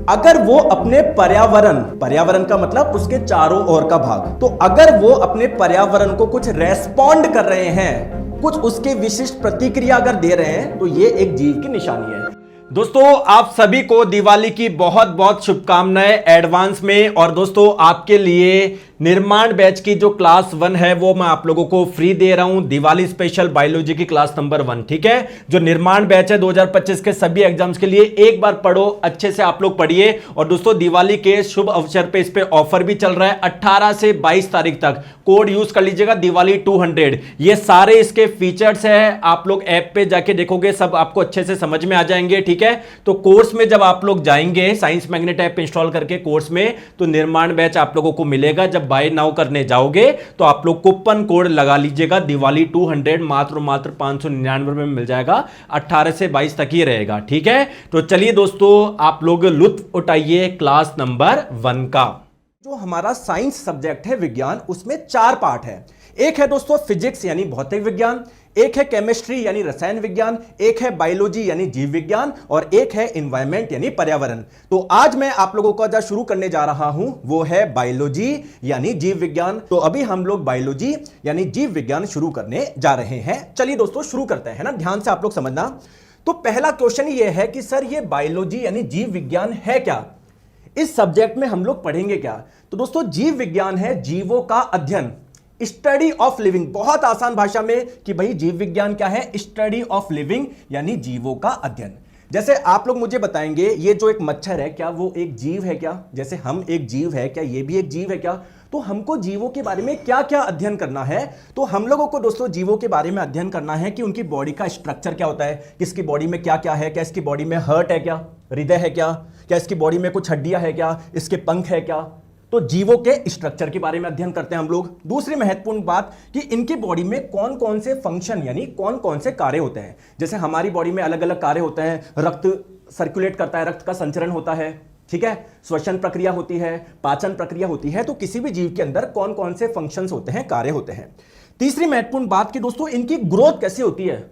अगर वो अपने पर्यावरण, पर्यावरण का मतलब उसके चारों ओर का भाग, तो अगर वो अपने पर्यावरण को कुछ रेस्पॉन्ड कर रहे हैं, कुछ उसके विशिष्ट प्रतिक्रिया अगर दे रहे हैं, तो ये एक जीव की निशानी है। दोस्तों आप सभी को दिवाली की बहुत बहुत शुभकामनाएं एडवांस में। और दोस्तों आपके लिए निर्माण बैच की जो क्लास 1 है वो मैं आप लोगों को फ्री दे रहा हूं, दिवाली स्पेशल बायोलॉजी की क्लास नंबर 1। ठीक है, जो निर्माण बैच है 2025 के सभी एग्जाम्स के लिए, एक बार पढ़ो, अच्छे से आप लोग पढ़िए। और दोस्तों दिवाली के शुभ अवसर पे इस पे ऑफर भी चल रहा है 18 से 22 तारीख तक। कोड यूज कर लीजिएगा दिवाली 200। ये सारे इसके फीचर्स है, आप लोग ऐप पे जाके देखोगे, सब आपको अच्छे से समझ में आ जाएंगे। ठीक है, तो कोर्स में जब आप लोग जाएंगे साइंस मैग्नेट ऐप इंस्टॉल करके कोर्स में, तो निर्माण बैच आप लोगों को मिलेगा। जब बाय नाउ करने जाओगे तो आप लोग कूपन कोड लगा लीजिएगा दिवाली 200, मात्र 599 में मिल जाएगा। 18 से 22 तक ही रहेगा। ठीक है, तो चलिए दोस्तों आप लोग लुत्फ उठाइए क्लास नंबर 1 का। जो हमारा साइंस सब्जेक्ट है विज्ञान, उसमें 4 पार्ट है। एक है दोस्तों फिजिक्स यानी भौतिक विज्ञान, एक है केमिस्ट्री यानी रसायन विज्ञान, एक है बायोलॉजी यानी जीव विज्ञान, और एक है एनवायरमेंट यानी पर्यावरण। तो आज मैं आप लोगों का जो शुरू करने जा रहा हूं वो है बायोलॉजी यानी जीव विज्ञान। तो अभी हम लोग बायोलॉजी यानी जीव विज्ञान शुरू करने जा रहे हैं। चलिए दोस्तों शुरू करते हैं ना, ध्यान से आप लोग समझना। तो पहला क्वेश्चन ये है कि सर ये बायोलॉजी यानी जीव विज्ञान है क्या, इस सब्जेक्ट में हम लोग पढ़ेंगे क्या। तो दोस्तों जीव विज्ञान है जीवों का अध्ययन, स्टडी ऑफ लिविंग। बहुत आसान भाषा में कि भाई जीव विज्ञान क्या है, स्टडी ऑफ लिविंग यानी जीवों का अध्ययन। जैसे आप लोग मुझे बताएंगे ये जो एक मच्छर है क्या वो एक जीव है क्या, जैसे हम एक जीव है क्या ये भी एक जीव है क्या। तो हमको जीवों के बारे में क्या क्या अध्ययन करना है, तो हम लोगों को दोस्तों जीवों के बारे में अध्ययन करना है कि उनकी बॉडी का स्ट्रक्चर क्या होता है, किसकी बॉडी में क्या क्या है, क्या इसकी बॉडी में हार्ट है, क्या हृदय है, क्या इसकी बॉडी में कुछ हड्डियां है, क्या इसके पंख है क्या। तो जीवों के स्ट्रक्चर के बारे में अध्ययन करते हैं हम लोग। दूसरी महत्वपूर्ण बात कि इनकी बॉडी में कौन कौन से फंक्शन यानी कौन कौन से कार्य होते हैं। जैसे हमारी बॉडी में अलग अलग कार्य होते हैं, रक्त सर्कुलेट करता है, रक्त का संचरण होता है, ठीक है, श्वसन प्रक्रिया होती है, पाचन प्रक्रिया होती है। तो किसी भी जीव के अंदर कौन कौन से फंक्शंस होते हैं, कार्य होते हैं। तीसरी महत्वपूर्ण बात कि दोस्तों इनकी ग्रोथ कैसे होती है।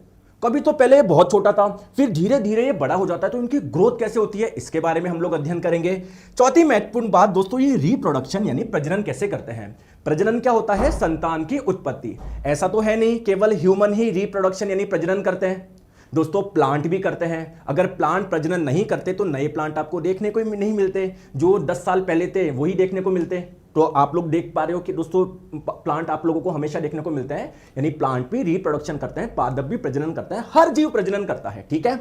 कभी तो पहले बहुत छोटा था, फिर धीरे धीरे ये बड़ा हो जाता है, तो इनकी ग्रोथ कैसे होती है, इसके बारे में हम लोग अध्ययन करेंगे। चौथी महत्वपूर्ण बात दोस्तों ये रिप्रोडक्शन यानी प्रजनन कैसे करते हैं। प्रजनन क्या होता है, संतान की उत्पत्ति। ऐसा तो है नहीं केवल ह्यूमन ही रिप्रोडक्शन यानी प्रजनन करते हैं, दोस्तों प्लांट भी करते हैं। अगर प्लांट प्रजनन नहीं करते तो नए प्लांट आपको देखने को नहीं मिलते, जो 10 साल पहले थे वही देखने को मिलते। तो आप लोग देख पा रहे हो कि दोस्तों प्लांट आप लोगों को हमेशा देखने को मिलते हैं, यानी प्लांट भी रिप्रोडक्शन करते हैं, पादप भी प्रजनन करता है, हर जीव प्रजनन करता है। ठीक है,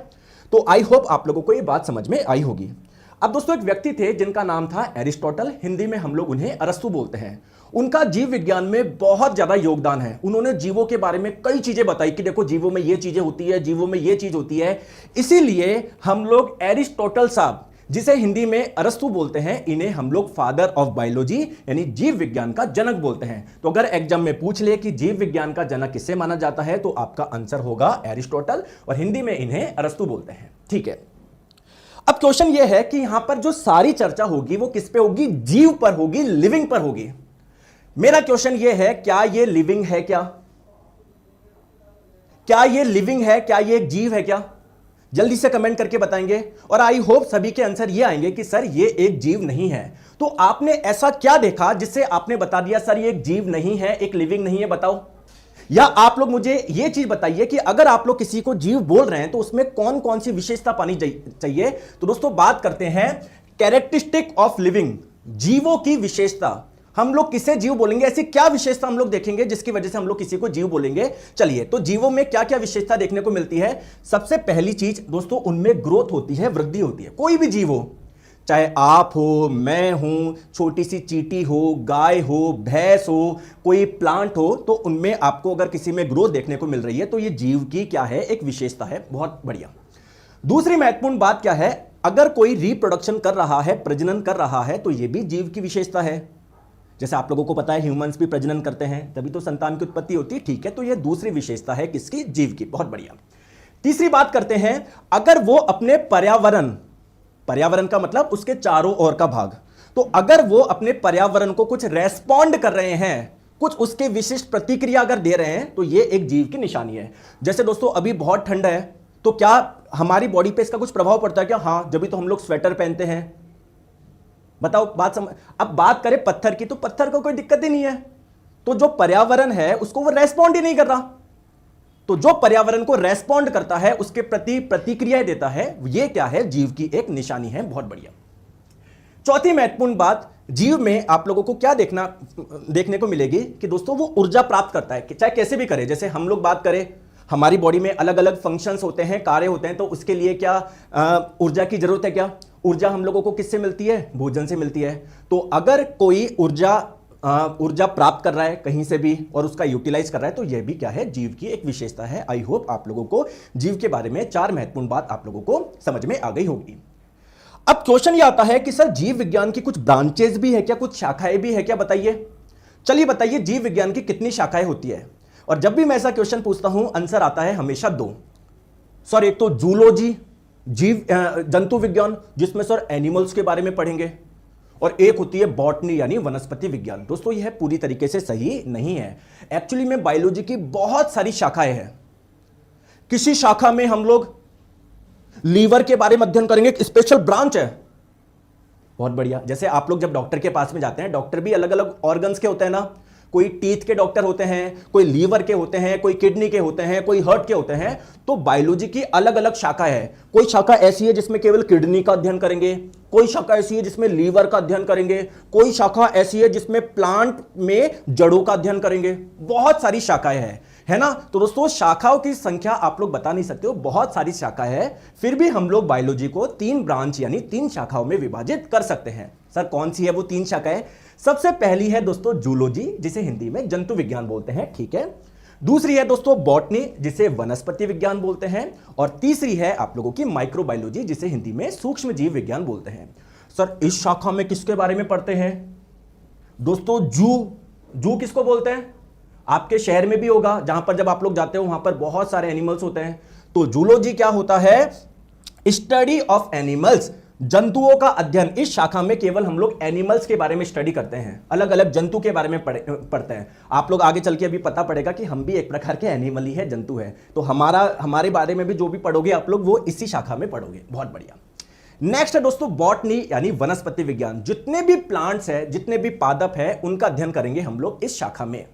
तो आई होप आप लोगों को ये बात समझ में आई होगी। अब दोस्तों एक व्यक्ति थे जिनका नाम था एरिस्टोटल, हिंदी में हम लोग उन्हें अरस्तु बोलते हैं। उनका जीव विज्ञान में बहुत ज्यादा योगदान है। उन्होंने जीवों के बारे में कई चीजें बताई कि देखो जीवों में ये चीजें होती है, जीवों में ये चीज होती है। इसीलिए हम लोग एरिस्टोटल साहब, जिसे हिंदी में अरस्तु बोलते हैं, इन्हें हम लोग फादर ऑफ बायोलॉजी यानी जीव विज्ञान का जनक बोलते हैं। तो अगर एग्जाम में पूछ ले कि जीव विज्ञान का जनक किसे माना जाता है, तो आपका आंसर होगा एरिस्टोटल, और हिंदी में इन्हें अरस्तु बोलते हैं। ठीक है, अब क्वेश्चन यह है कि यहां पर जो सारी चर्चा होगी वो किस पे होगी, जीव पर होगी, लिविंग पर होगी। मेरा क्वेश्चन यह है क्या ये लिविंग है, क्या ये लिविंग है, क्या ये एक जीव है क्या। जल्दी से कमेंट करके बताएंगे, और आई होप सभी के आंसर ये आएंगे कि सर ये एक जीव नहीं है। तो आपने ऐसा क्या देखा जिससे आपने बता दिया सर ये एक जीव नहीं है, एक लिविंग नहीं है, बताओ। या आप लोग मुझे ये चीज बताइए कि अगर आप लोग किसी को जीव बोल रहे हैं तो उसमें कौन कौन सी विशेषता पानी चाहिए। तो दोस्तों बात करते हैं कैरेक्टरिस्टिक ऑफ लिविंग, जीवों की विशेषता। हम लोग किसे जीव बोलेंगे, ऐसी क्या विशेषता हम लोग देखेंगे जिसकी वजह से हम लोग किसी को जीव बोलेंगे। चलिए, तो जीवों में क्या क्या विशेषता देखने को मिलती है। सबसे पहली चीज दोस्तों उनमें ग्रोथ होती है, वृद्धि होती है। कोई भी जीव हो, चाहे आप हो, मैं हूं, छोटी सी चींटी हो, गाय हो, भैंस हो, कोई प्लांट हो, तो उनमें आपको अगर किसी में ग्रोथ देखने को मिल रही है तो ये जीव की क्या है, एक विशेषता है। बहुत बढ़िया। दूसरी महत्वपूर्ण बात क्या है, अगर कोई रिप्रोडक्शन कर रहा है, प्रजनन कर रहा है, तो ये भी जीव की विशेषता है। जैसे आप लोगों को पता है ह्यूमंस भी प्रजनन करते हैं, तभी तो संतान की उत्पत्ति होती है। ठीक है, तो ये दूसरी विशेषता है किसकी, जीव की। बहुत बढ़िया। तीसरी बात करते हैं, अगर वो अपने पर्यावरण, पर्यावरण का मतलब उसके चारों ओर का भाग, तो अगर वो अपने पर्यावरण को कुछ रेस्पॉन्ड कर रहे हैं, कुछ उसके विशिष्ट प्रतिक्रिया अगर दे रहे हैं, तो ये एक जीव की निशानी है। जैसे दोस्तों अभी बहुत ठंड है, तो क्या हमारी बॉडी पे इसका कुछ प्रभाव पड़ता है क्या। हाँ, जब भी तो हम लोग स्वेटर पहनते हैं, बताओ अब बात करें पत्थर की, तो पत्थर को कोई दिक्कत ही नहीं है। तो जो पर्यावरण है उसको वो रेस्पॉन्ड ही नहीं कर रहा। तो जो पर्यावरण को रेस्पॉन्ड करता है, उसके प्रति प्रतिक्रियाएं देता है, ये क्या है? जीव की एक निशानी है। बहुत बढ़िया। चौथी महत्वपूर्ण बात, जीव में आप लोगों को क्या देखने को मिलेगी कि दोस्तों वो ऊर्जा प्राप्त करता है, चाहे कैसे भी करे। जैसे हम लोग बात करें, हमारी बॉडी में अलग अलग फंक्शंस होते हैं, कार्य होते हैं, तो उसके लिए क्या ऊर्जा की जरूरत है? क्या ऊर्जा हम लोगों को किससे मिलती है? भोजन से मिलती है। तो अगर कोई ऊर्जा प्राप्त कर रहा है कहीं से भी और उसका यूटिलाइज कर रहा है, तो यह भी क्या है? जीव की एक विशेषता है। आई होप आप लोगों को जीव के बारे में 4 महत्वपूर्ण बात आप लोगों को समझ में आ गई होगी। अब क्वेश्चन यह आता है कि सर जीव विज्ञान की कुछ ब्रांचेस भी है क्या, कुछ शाखाएं भी है क्या? बताइए, चलिए बताइए, जीव विज्ञान की कितनी शाखाएं होती है? और जब भी मैं ऐसा क्वेश्चन पूछता हूं, आंसर आता है हमेशा 2। सर एक तो जूलॉजी, जीव जंतु विज्ञान, जिसमें सर एनिमल्स के बारे में पढ़ेंगे, और एक होती है बॉटनी यानी वनस्पति विज्ञान। दोस्तों यह पूरी तरीके से सही नहीं है। एक्चुअली में बायोलॉजी की बहुत सारी शाखाएं हैं। किसी शाखा में हम लोग लीवर के बारे में अध्ययन करेंगे, एक स्पेशल ब्रांच है। बहुत बढ़िया। जैसे आप लोग जब डॉक्टर के पास में जाते हैं, डॉक्टर भी अलग अलग ऑर्गन्स के होते हैं ना। कोई टीथ के डॉक्टर होते हैं, कोई लीवर के होते हैं, कोई किडनी के होते हैं, कोई हार्ट के होते हैं। तो बायोलॉजी की अलग अलग शाखा है। कोई शाखा ऐसी है जिसमें केवल किडनी का अध्ययन करेंगे, कोई शाखा ऐसी है जिसमें लीवर का अध्ययन करेंगे, कोई शाखा ऐसी है जिसमें प्लांट में जड़ों का अध्ययन करेंगे। बहुत सारी शाखाएं हैं, है ना। तो दोस्तों शाखाओं की संख्या आप लोग बता नहीं सकते हो, बहुत सारी शाखाएं हैं। फिर भी हम लोग बायोलॉजी को 3 ब्रांच यानी 3 शाखाओं में विभाजित कर सकते हैं। सर कौन सी है वो 3 शाखाएं? सबसे पहली है दोस्तों जूलॉजी, जिसे हिंदी में जंतु विज्ञान बोलते हैं, ठीक है। दूसरी है दोस्तों बॉटनी, जिसे वनस्पति विज्ञान बोलते हैं। और तीसरी है आप लोगों की माइक्रोबायोलॉजी, जिसे हिंदी में सूक्ष्म जीव विज्ञान बोलते हैं। सर इस शाखा में किसके बारे में पढ़ते हैं? दोस्तों जू किसको बोलते हैं? आपके शहर में भी होगा, जहां पर जब आप लोग जाते हो वहां पर बहुत सारे एनिमल्स होते हैं। तो जूलॉजी क्या होता है? स्टडी ऑफ एनिमल्स, जंतुओं का अध्ययन। इस शाखा में केवल हम लोग एनिमल्स के बारे में स्टडी करते हैं, अलग अलग जंतु के बारे में पढ़ते हैं। आप लोग आगे चल के अभी पता पड़ेगा कि हम भी एक प्रकार के एनिमल ही है, जंतु है। तो हमारे बारे में भी जो भी पढ़ोगे आप लोग, वो इसी शाखा में पढ़ोगे। बहुत बढ़िया। नेक्स्ट है दोस्तों बॉटनी यानी वनस्पति विज्ञान। जितने भी प्लांट्स है, जितने भी पादप है, उनका अध्ययन करेंगे हम लोग इस शाखा में।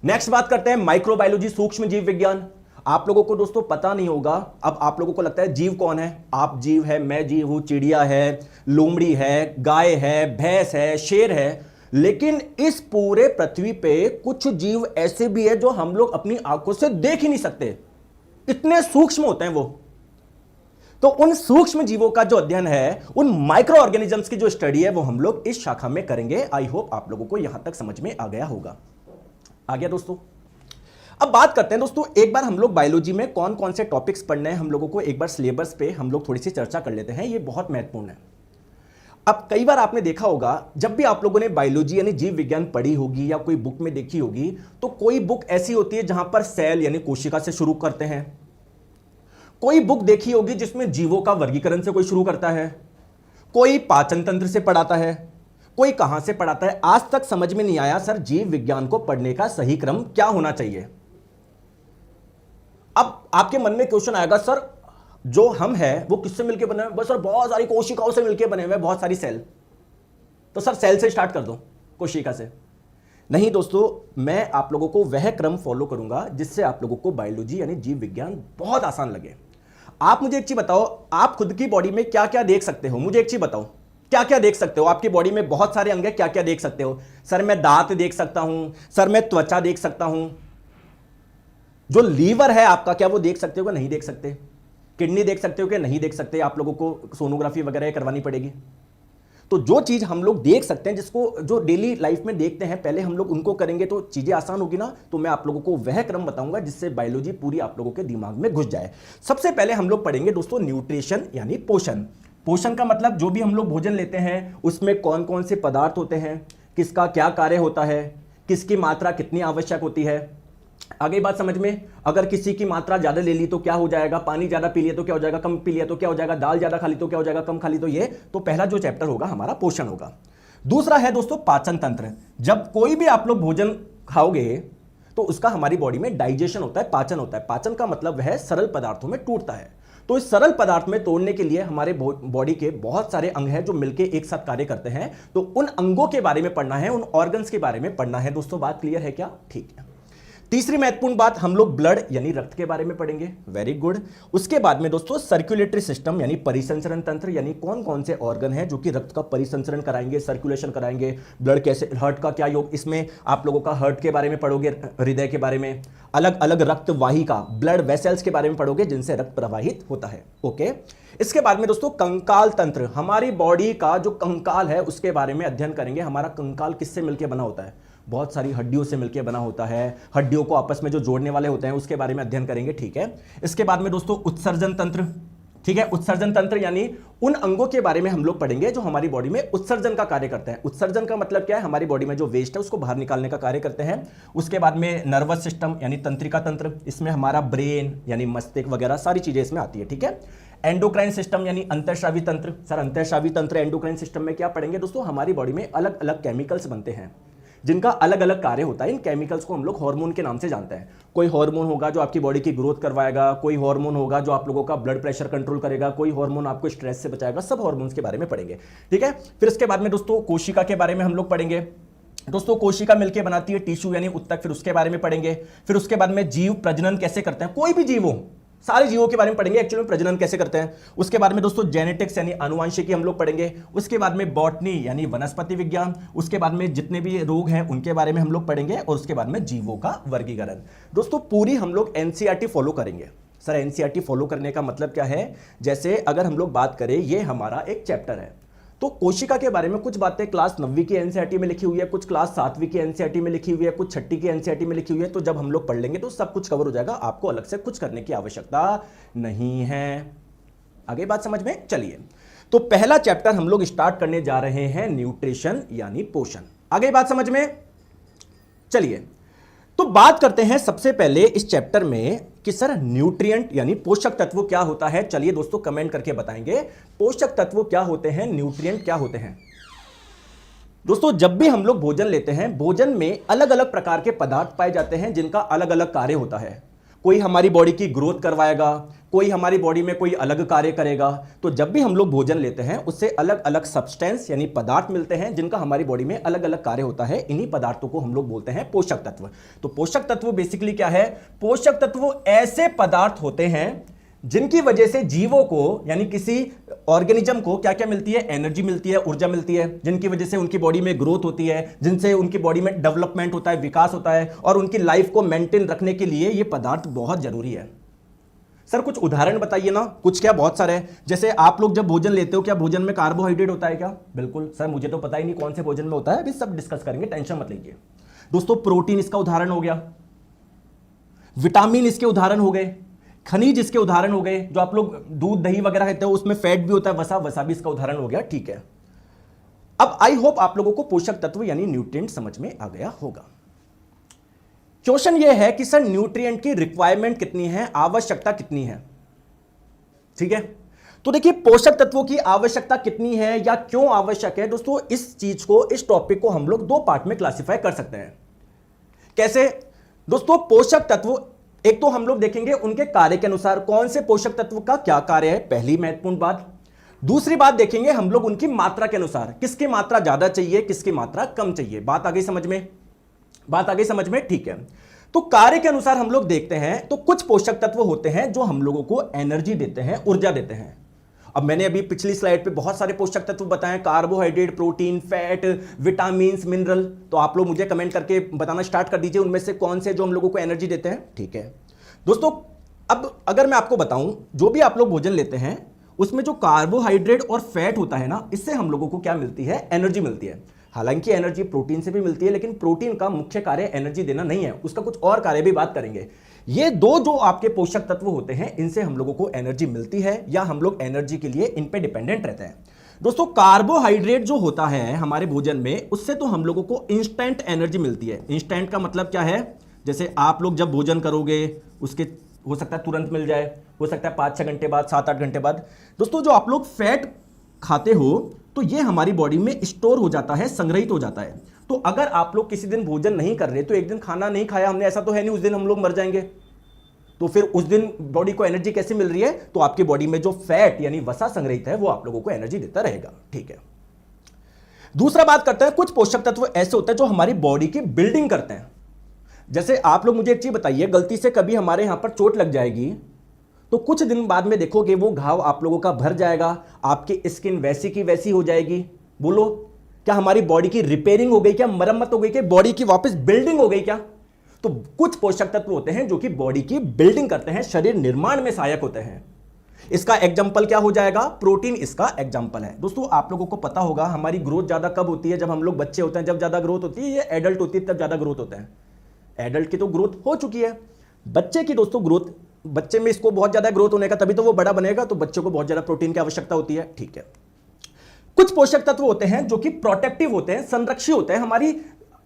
नेक्स्ट बात करते हैं माइक्रोबायोलॉजी, सूक्ष्म जीव विज्ञान। आप लोगों को दोस्तों पता नहीं होगा, अब आप लोगों को लगता है जीव कौन है? आप जीव है, मैं जीव हूं, चिड़िया है, लोमड़ी है, गाय है, भैंस है, शेर है। लेकिन इस पूरे पृथ्वी पे कुछ जीव ऐसे भी है जो हम लोग अपनी आंखों से देख ही नहीं सकते, इतने सूक्ष्म होते हैं वो। तो उन सूक्ष्म जीवों का जो अध्ययन है, उन माइक्रो ऑर्गेनिजम्स की जो स्टडी है, वो हम लोग इस शाखा में करेंगे। आई होप आप लोगों को यहां तक समझ में आ गया होगा। आ गया दोस्तों? अब बात करते हैं दोस्तों, एक बार हम लोग बायोलॉजी में कौन कौन से टॉपिक्स पढ़ने हैं हम लोगों को, एक बार सिलेबस पे हम लोग थोड़ी सी चर्चा कर लेते हैं। ये बहुत महत्वपूर्ण है। अब कई बार आपने देखा होगा, जब भी आप लोगों ने बायोलॉजी यानी जीव विज्ञान पढ़ी होगी या कोई बुक में देखी होगी, तो कोई बुक ऐसी होती है जहां पर सेल यानी कोशिका से शुरू करते हैं। कोई बुक देखी होगी जिसमें जीवों का वर्गीकरण से कोई शुरू करता है, कोई पाचन तंत्र से पढ़ाता है, कोई कहां से पढ़ाता है। आज तक समझ में नहीं आया सर जीव विज्ञान को पढ़ने का सही क्रम क्या होना चाहिए। अब आपके मन में क्वेश्चन आएगा, सर जो हम है वो किससे मिलकर बने हुए? बस सर बहुत सारी कोशिकाओं से मिलकर बने हुए, बहुत सारी सेल। तो सर सेल से स्टार्ट कर दो, कोशिका से। नहीं दोस्तों, मैं आप लोगों को वह क्रम फॉलो करूंगा जिससे आप लोगों को बायोलॉजी यानी जीव विज्ञान बहुत आसान लगे। आप मुझे एक चीज बताओ, आप खुद की बॉडी में क्या क्या देख सकते हो? मुझे एक चीज बताओ, क्या क्या देख सकते हो? आपकी बॉडी में बहुत सारे अंग हैं, क्या क्या देख सकते हो? सर मैं दांत देख सकता हूं, सर मैं त्वचा देख सकता हूं। जो लीवर है आपका, क्या वो देख सकते हो कि नहीं देख सकते? किडनी देख सकते हो कि नहीं देख सकते? आप लोगों को सोनोग्राफी वगैरह करवानी पड़ेगी। तो जो चीज हम लोग देख सकते हैं, जिसको जो डेली लाइफ में देखते हैं, पहले हम लोग उनको करेंगे तो चीजें आसान होगी ना। तो मैं आप लोगों को वह क्रम बताऊंगा जिससे बायोलॉजी पूरी आप लोगों के दिमाग में घुस जाए। सबसे पहले हम लोग पढ़ेंगे दोस्तों न्यूट्रिशन यानी पोषण। पोषण का मतलब जो भी हम लोग भोजन लेते हैं उसमें कौन कौन से पदार्थ होते हैं, किसका क्या कार्य होता है, किसकी मात्रा कितनी आवश्यक होती है। आगे बात समझ में, अगर किसी की मात्रा ज्यादा ले ली तो क्या हो जाएगा, पानी ज्यादा पी लिया तो क्या हो जाएगा, कम पी लिया तो क्या हो जाएगा, दाल ज्यादा खा ली तो क्या हो जाएगा, कम खा ली तो ये। तो पहला जो चैप्टर होगा हमारा पोषण होगा। दूसरा है दोस्तों पाचन तंत्र। जब कोई भी आप लोग भोजन खाओगे तो उसका हमारी बॉडी में डाइजेशन होता है, पाचन होता है। पाचन का मतलब वह सरल पदार्थों में टूटता है। तो इस सरल पदार्थ में तोड़ने के लिए हमारे बॉडी के बहुत सारे अंग हैं जो मिलकर एक साथ कार्य करते हैं। तो उन अंगों के बारे में पढ़ना है, उन ऑर्गन्स के बारे में पढ़ना है। दोस्तों बात क्लियर है क्या? ठीक है। तीसरी महत्वपूर्ण बात, हम लोग ब्लड यानी रक्त के बारे में पढ़ेंगे। Very good. उसके बाद में दोस्तों सर्कुलेटरी सिस्टम यानी परिसंचरण तंत्र, यानी कौन कौन से ऑर्गन हैं जो कि रक्त का परिसंचरण कराएंगे, सर्कुलेशन कराएंगे। ब्लड कैसे, हार्ट का क्या योग, इसमें आप लोगों का हार्ट के बारे में पढ़ोगे, हृदय के बारे में, अलग अलग रक्त वाहिका ब्लड वेसल्स के बारे में पढ़ोगे जिनसे रक्त प्रवाहित होता है। ओके। इसके बाद में दोस्तों कंकाल तंत्र, हमारी बॉडी का जो कंकाल है उसके बारे में अध्ययन करेंगे। हमारा कंकाल किससे मिलकर बना होता है? बहुत सारी हड्डियों से मिलकर बना होता है। हड्डियों को आपस में जो जोड़ने वाले होते हैं उसके बारे में अध्ययन करेंगे। ठीक है। इसके बाद में दोस्तों उत्सर्जन तंत्र, ठीक है। उत्सर्जन तंत्र यानी उन अंगों के बारे में हम लोग पढ़ेंगे जो हमारी बॉडी में उत्सर्जन का कार्य करते हैं। उत्सर्जन का मतलब क्या है? हमारी बॉडी में जो वेस्ट है उसको बाहर निकालने का कार्य करते हैं। उसके बाद में नर्वस सिस्टम यानी तंत्रिका तंत्र, इसमें हमारा ब्रेन यानी मस्तिष्क वगैरह सारी चीजें इसमें आती है। ठीक है। एंडोक्राइन सिस्टम यानी अंतःस्रावी तंत्र। सर अंतःस्रावी तंत्र एंडोक्राइन सिस्टम में क्या पढ़ेंगे दोस्तों? हमारी बॉडी में अलग अलग केमिकल्स बनते हैं जिनका अलग अलग कार्य होता है। इन केमिकल्स को हम लोग हार्मोन के नाम से जानते हैं। कोई हार्मोन होगा जो आपकी बॉडी की ग्रोथ करवाएगा, कोई हार्मोन होगा जो आप लोगों का ब्लड प्रेशर कंट्रोल करेगा, कोई हार्मोन आपको स्ट्रेस से बचाएगा। सब हार्मोन्स के बारे में पढ़ेंगे। ठीक है। फिर इसके बाद में दोस्तों कोशिका के बारे में हम लोग पढ़ेंगे। दोस्तों कोशिका मिलकर बनाती है टिश्यू यानी उत्तक, फिर उसके बारे में पढ़ेंगे। फिर उसके बाद में जीव प्रजनन कैसे करते हैं, कोई भी जीव हो, सारे जीवों के बारे में पढ़ेंगे एक्चुअली प्रजनन कैसे करते हैं। उसके बाद में दोस्तों जेनेटिक्स यानी आनुवंशिकी हम लोग पढ़ेंगे। उसके बाद में बॉटनी यानी वनस्पति विज्ञान। उसके बाद में जितने भी रोग हैं उनके बारे में हम लोग पढ़ेंगे। और उसके बाद में जीवों का वर्गीकरण। दोस्तों पूरी हम लोग एनसीईआरटी फॉलो करेंगे। सर एनसीईआरटी फॉलो करने का मतलब क्या है? जैसे अगर हम लोग बात करें, ये हमारा एक चैप्टर है, तो कोशिका के बारे में कुछ बातें क्लास 9वीं की एनसीईआरटी में लिखी हुई है, कुछ क्लास 7वीं की एनसीईआरटी में लिखी हुई है, कुछ 6ठी की एनसीईआरटी में लिखी हुई है। तो जब हम लोग पढ़ लेंगे तो सब कुछ कवर हो जाएगा, आपको अलग से कुछ करने की आवश्यकता नहीं है। आगे बात समझ में? चलिए, तो पहला चैप्टर हम लोग स्टार्ट करने जा रहे हैं, न्यूट्रिशन यानी पोषण। आगे बात समझ में? चलिए, तो बात करते हैं सबसे पहले इस चैप्टर में कि सर न्यूट्रिएंट यानी पोषक तत्व क्या होता है। चलिए दोस्तों कमेंट करके बताएंगे पोषक तत्व क्या होते हैं, न्यूट्रिएंट क्या होते हैं। दोस्तों जब भी हम लोग भोजन लेते हैं, भोजन में अलग अलग प्रकार के पदार्थ पाए जाते हैं जिनका अलग अलग कार्य होता है। कोई हमारी बॉडी की ग्रोथ करवाएगा, कोई हमारी बॉडी में कोई अलग कार्य करेगा। तो जब भी हम लोग भोजन लेते हैं उससे अलग अलग सब्सटेंस यानी पदार्थ मिलते हैं जिनका हमारी बॉडी में अलग अलग कार्य होता है। इन्हीं पदार्थों को हम लोग बोलते हैं पोषक तत्व। तो पोषक तत्व बेसिकली क्या है? पोषक तत्व ऐसे पदार्थ होते हैं जिनकी वजह से जीवों को यानी किसी ऑर्गेनिज्म को क्या क्या मिलती है? एनर्जी मिलती है, ऊर्जा मिलती है, जिनकी वजह से उनकी बॉडी में ग्रोथ होती है, जिनसे उनकी बॉडी में डेवलपमेंट होता है, विकास होता है, और उनकी लाइफ को मेंटेन रखने के लिए ये पदार्थ बहुत जरूरी है। सर कुछ उदाहरण बताइए ना। कुछ क्या, बहुत सारे हैं। जैसे आप लोग जब भोजन लेते हो, क्या भोजन में कार्बोहाइड्रेट होता है क्या? बिल्कुल सर, मुझे तो पता ही नहीं कौन से भोजन में होता है, अभी सब डिस्कस करेंगे, टेंशन मत लीजिए। दोस्तों प्रोटीन इसका उदाहरण हो गया, विटामिन इसके उदाहरण हो गए, खनिज इसके उदाहरण हो गए। जो आप लोग दूध दही वगैरह खाते हो उसमें फैट भी होता है, वसा भी इसका उदाहरण हो गया। ठीक है, अब आई होप आप लोगों को पोषक तत्व यानी न्यूट्रिएंट समझ में आ गया होगा। क्वेश्चन यह है कि सर न्यूट्रिएंट की रिक्वायरमेंट कितनी है, आवश्यकता कितनी है? ठीक है, तो देखिए पोषक तत्वों की आवश्यकता कितनी है या क्यों आवश्यक है। दोस्तों इस चीज को, इस टॉपिक को हम लोग दो पार्ट में क्लासिफाई कर सकते हैं। कैसे? दोस्तों पोषक तत्व एक तो हम लोग देखेंगे उनके कार्य के अनुसार, कौन से पोषक तत्व का क्या कार्य है, पहली महत्वपूर्ण बात। दूसरी बात देखेंगे हम लोग उनकी मात्रा के अनुसार, किसकी मात्रा ज्यादा चाहिए, किसकी मात्रा कम चाहिए। बात आ गई समझ में? बात आ गई समझ में? ठीक है, तो कार्य के अनुसार हम लोग देखते हैं। तो कुछ पोषक तत्व होते हैं जो हम लोगों को एनर्जी देते हैं, ऊर्जा देते हैं। अब मैंने अभी पिछली स्लाइड पे बहुत सारे पोषक तत्व बताए, carbohydrate, protein, fat, vitamin, mineral. तो आप लोग मुझे कमेंट करके बताना स्टार्ट कर दीजिए उनमें से कौन से जो हम लोगों को एनर्जी देते हैं। ठीक है दोस्तों, अब अगर मैं आपको बताऊं, जो भी आप लोग भोजन लेते हैं उसमें जो कार्बोहाइड्रेट और फैट होता है ना, इससे हम लोगों को क्या मिलती है? एनर्जी मिलती है। हालांकि एनर्जी प्रोटीन से भी मिलती है, लेकिन प्रोटीन का मुख्य कार्य एनर्जी देना नहीं है, उसका कुछ और कार्य भी बात करेंगे। ये दो जो आपके पोषक तत्व होते हैं, इनसे हम लोगों को एनर्जी मिलती है या हम लोग एनर्जी के लिए इन पे डिपेंडेंट रहते हैं। दोस्तों कार्बोहाइड्रेट जो होता है हमारे भोजन में, उससे तो हम लोगों को इंस्टेंट एनर्जी मिलती है। इंस्टेंट का मतलब क्या है? जैसे आप लोग जब भोजन करोगे उसके हो सकता है तुरंत मिल जाए, हो सकता है 5-6 घंटे बाद, 7-8 घंटे बाद। दोस्तों जो आप लोग फैट खाते हो तो ये हमारी बॉडी में स्टोर हो जाता है, संग्रहित हो जाता है। तो अगर आप लोग किसी दिन भोजन नहीं कर रहे, तो एक दिन खाना नहीं खाया हमने, ऐसा तो है नहीं उस दिन हम लोग मर जाएंगे। तो फिर उस दिन बॉडी को एनर्जी कैसे मिल रही है? तो आपकी बॉडी में जो फैट यानी वसा संग्रहित है वो आप लोगों को एनर्जी देता रहेगा। ठीक है, दूसरा बात करते हैं, कुछ पोषक तत्व ऐसे होते हैं जो हमारी बॉडी की बिल्डिंग करते हैं। जैसे आप लोग मुझे एक चीज बताइए, गलती से कभी हमारे यहां पर चोट लग जाएगी तो कुछ दिन बाद में देखोगे वो घाव आप लोगों का भर जाएगा, आपकी स्किन वैसी की वैसी हो जाएगी। बोलो, क्या हमारी बॉडी की रिपेयरिंग हो गई? क्या मरम्मत हो गई? क्या बॉडी की वापस बिल्डिंग हो गई क्या? तो कुछ पोषक तत्व होते हैं जो कि बॉडी की बिल्डिंग करते हैं, शरीर निर्माण में सहायक होते हैं। इसका एग्जाम्पल क्या हो जाएगा? प्रोटीन इसका एग्जाम्पल है। दोस्तों आप लोगों को पता होगा हमारी ग्रोथ ज्यादा कब होती है? जब हम लोग बच्चे होते हैं, जब ज्यादा ग्रोथ होती है। ये एडल्ट होती है तब ज्यादा ग्रोथ होता है। एडल्ट की तो ग्रोथ हो चुकी है, बच्चे की दोस्तों ग्रोथ, बच्चे में इसको बहुत ज्यादा ग्रोथ होने का, तभी तो वो बड़ा बनेगा, तो बच्चों को बहुत ज्यादा प्रोटीन की आवश्यकता होती है। ठीक है, कुछ पोषक तत्व होते हैं जो कि प्रोटेक्टिव होते हैं, संरक्षी होते हैं, हमारी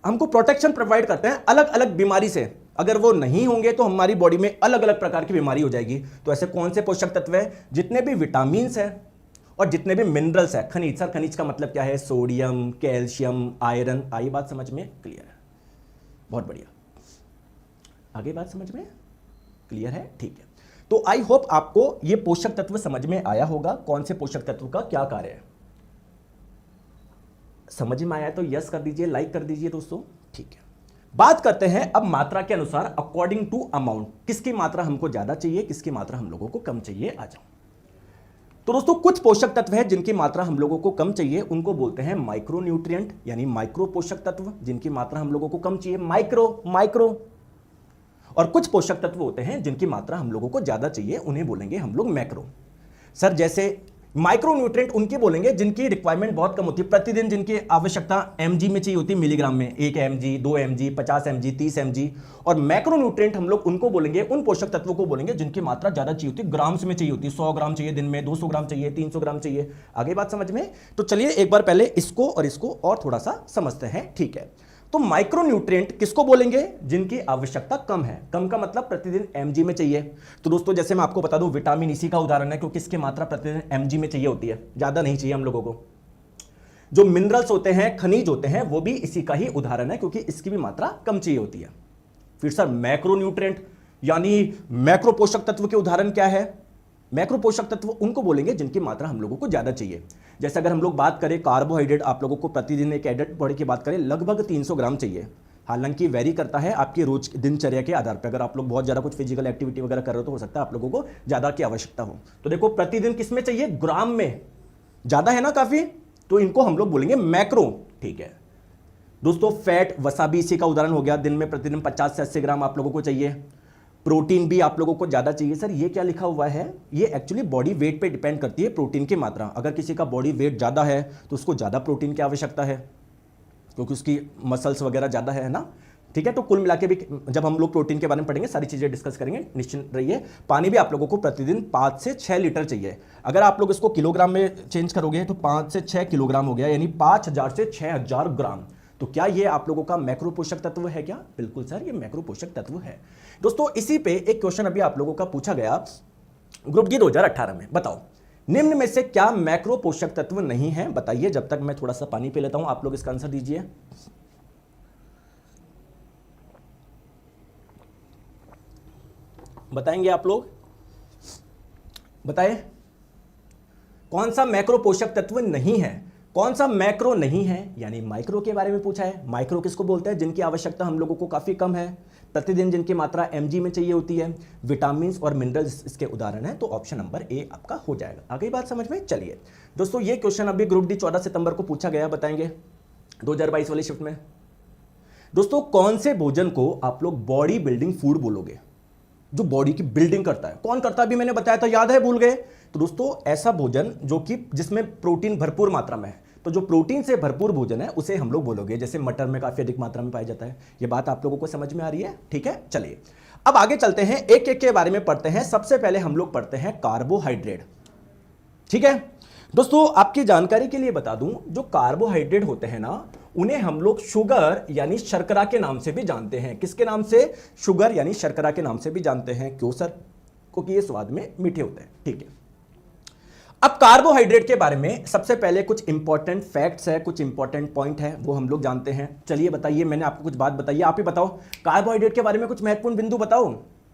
हमको प्रोटेक्शन प्रोवाइड करते हैं अलग अलग बीमारी से। अगर वो नहीं होंगे तो हमारी बॉडी में अलग अलग प्रकार की बीमारी हो जाएगी। तो ऐसे कौन से पोषक तत्व है? जितने भी विटामिन है और जितने भी मिनरल्स है। खनिज, सर खनिज का मतलब क्या है? Sodium, calcium, iron. आई बात समझ में? क्लियर है, बहुत बढ़िया। आगे बात समझ में क्लियर है? ठीक है, तो आई होप आपको ये पोषक तत्व समझ में आया होगा, कौन से पोषक तत्व का क्या कार्य है। समझ में आया तो यस कर दीजिए, लाइक कर दीजिए दोस्तों। ठीक है, बात करते हैं अब मात्रा के अनुसार, अकॉर्डिंग टू अमाउंट, किसकी मात्रा हमको ज्यादा चाहिए, किसकी मात्रा हम लोगों को कम चाहिए। आ जाओ। तो दोस्तों कुछ पोषक तत्व है जिनकी मात्रा हम लोगों को कम चाहिए, उनको बोलते हैं माइक्रो न्यूट्रिएंट, यानी माइक्रो पोषक तत्व, जिनकी मात्रा हम लोगों को कम चाहिए, माइक्रो। और कुछ पोषक तत्व होते हैं जिनकी मात्रा हम लोगों को ज्यादा चाहिए, उन्हें बोलेंगे हम लोग मैक्रो। सर जैसे माइक्रो न्यूट्रिएंट उनकी बोलेंगे जिनकी रिक्वायरमेंट बहुत कम होती है, प्रतिदिन जिनकी आवश्यकता mg में चाहिए होती है, मिलीग्राम में, 1 mg, 2 mg, 50 mg, 30 mg। और मैक्रो न्यूट्रिएंट हम लोग उनको बोलेंगे, उन पोषक तत्वों को बोलेंगे जिनकी मात्रा ज्यादा चाहिए होती है, ग्राम्स में चाहिए होती है। 100 ग्राम चाहिए दिन में, 200 ग्राम चाहिए, 300 ग्राम चाहिए। आगे बात समझ में? तो चलिए एक बार पहले इसको और इसको और थोड़ा सा समझते हैं। ठीक है, तो माइक्रो न्यूट्रिएंट किसको बोलेंगे? जिनकी आवश्यकता कम है। कम का मतलब प्रतिदिन mg में चाहिए। तो दोस्तों जैसे मैं आपको बता दूं, विटामिन इसी का उदाहरण है, क्योंकि इसकी मात्रा प्रतिदिन mg में चाहिए होती है, ज्यादा नहीं चाहिए हम लोगों को। जो मिनरल्स होते हैं, खनिज होते हैं, वो भी इसी का ही उदाहरण है, क्योंकि इसकी भी मात्रा कम चाहिए होती है। फिर सर मैक्रो न्यूट्रिएंट यानी मैक्रो पोषक तत्व के उदाहरण क्या है? मैक्रो पोषक तत्व उनको बोलेंगे जिनकी मात्रा हम लोगों को ज्यादा चाहिए। जैसे अगर हम लोग बात करें कार्बोहाइड्रेट, आप लोगों को प्रतिदिन एक एडल्ट बॉडी की बात करें लगभग 300 ग्राम चाहिए। हालांकि वेरी करता है आपकी रोज दिनचर्या के आधार पर। अगर आप लोग बहुत ज्यादा कुछ फिजिकल एक्टिविटी वगैरह कर रहे हो तो हो सकता है आप लोगों को ज्यादा की आवश्यकता हो। तो देखो प्रतिदिन किस में चाहिए? ग्राम में। ज्यादा है ना काफी, तो इनको हम लोग बोलेंगे मैक्रो। ठीक है दोस्तों, फैट, वसा भी इसी का उदाहरण हो गया। दिन में प्रतिदिन 50 से 80 ग्राम आप लोगों को चाहिए। प्रोटीन भी आप लोगों को ज्यादा चाहिए। सर ये क्या लिखा हुआ है? ये एक्चुअली बॉडी वेट पे डिपेंड करती है प्रोटीन की मात्रा। अगर किसी का बॉडी वेट ज्यादा है तो उसको ज्यादा प्रोटीन की आवश्यकता है, क्योंकि उसकी मसल्स वगैरह ज्यादा है ना। ठीक है, तो कुल मिला के भी जब हम लोग प्रोटीन के बारे में पढ़ेंगे सारी चीजें डिस्कस करेंगे, निश्चिंत रहिए। पानी भी आप लोगों को प्रतिदिन 5 से 6 लीटर चाहिए। अगर आप लोग इसको किलोग्राम में चेंज करोगे तो 5 से 6 किलोग्राम हो गया, यानी 5000 से 6000 ग्राम। तो क्या ये आप लोगों का मैक्रो पोषक तत्व है क्या? बिल्कुल सर, ये मैक्रो पोषक तत्व है। दोस्तों इसी पे एक क्वेश्चन अभी आप लोगों का पूछा गया ग्रुप डी 2018 में। बताओ निम्न में से क्या मैक्रो पोषक तत्व नहीं है? बताइए। जब तक मैं थोड़ा सा पानी पी लेता हूं, आप लोग इसका आंसर दीजिए। बताएंगे आप लोग? बताएं कौन सा मैक्रो पोषक तत्व नहीं है? कौन सा मैक्रो नहीं है? यानी माइक्रो के बारे में पूछा है। माइक्रो किसको बोलते हैं? जिनकी आवश्यकता हम लोगों को काफी कम है, प्रतिदिन जिनकी मात्रा mg में चाहिए होती है। विटामिन और मिनरल्स इसके उदाहरण है। तो ऑप्शन नंबर ए आपका हो जाएगा। आ गई बात समझ में? चलिए दोस्तों, ये क्वेश्चन अभी ग्रुप डी 14 सितंबर को पूछा गया। बताएंगे 2022 वाली शिफ्ट में। दोस्तों कौन से भोजन को आप लोग बॉडी बिल्डिंग फूड बोलोगे? जो बॉडी की बिल्डिंग करता है। कौन करता है? अभी मैंने बताया था, याद है? भूल गए? तो दोस्तों ऐसा भोजन जो कि जिसमें प्रोटीन भरपूर मात्रा में है, तो जो प्रोटीन से भरपूर भोजन है उसे हम लोग बोलोगे। जैसे मटर में काफी अधिक मात्रा में पाया जाता है। ये बात आप लोगों को समझ में आ रही है? ठीक है, चलिए अब आगे चलते हैं, एक एक के बारे में पढ़ते हैं। सबसे पहले हम लोग पढ़ते हैं कार्बोहाइड्रेट। ठीक है दोस्तों, आपकी जानकारी के लिए बता दूं, जो कार्बोहाइड्रेट होते हैं ना, उन्हें हम लोग शुगर यानी शर्करा के नाम से भी जानते हैं। किसके नाम से? शुगर यानी शर्करा के नाम से भी जानते हैं। क्यों सर? क्योंकि ये स्वाद में मीठे होते हैं। ठीक है, अब कार्बोहाइड्रेट के बारे में सबसे पहले कुछ इंपॉर्टेंट फैक्ट्स है, कुछ इंपॉर्टेंट पॉइंट है, वो हम लोग जानते हैं। चलिए बताइए, मैंने आपको कुछ बात बताई, आप ही बताओ। कार्बोहाइड्रेट के बारे में कुछ महत्वपूर्ण बिंदु बताओ।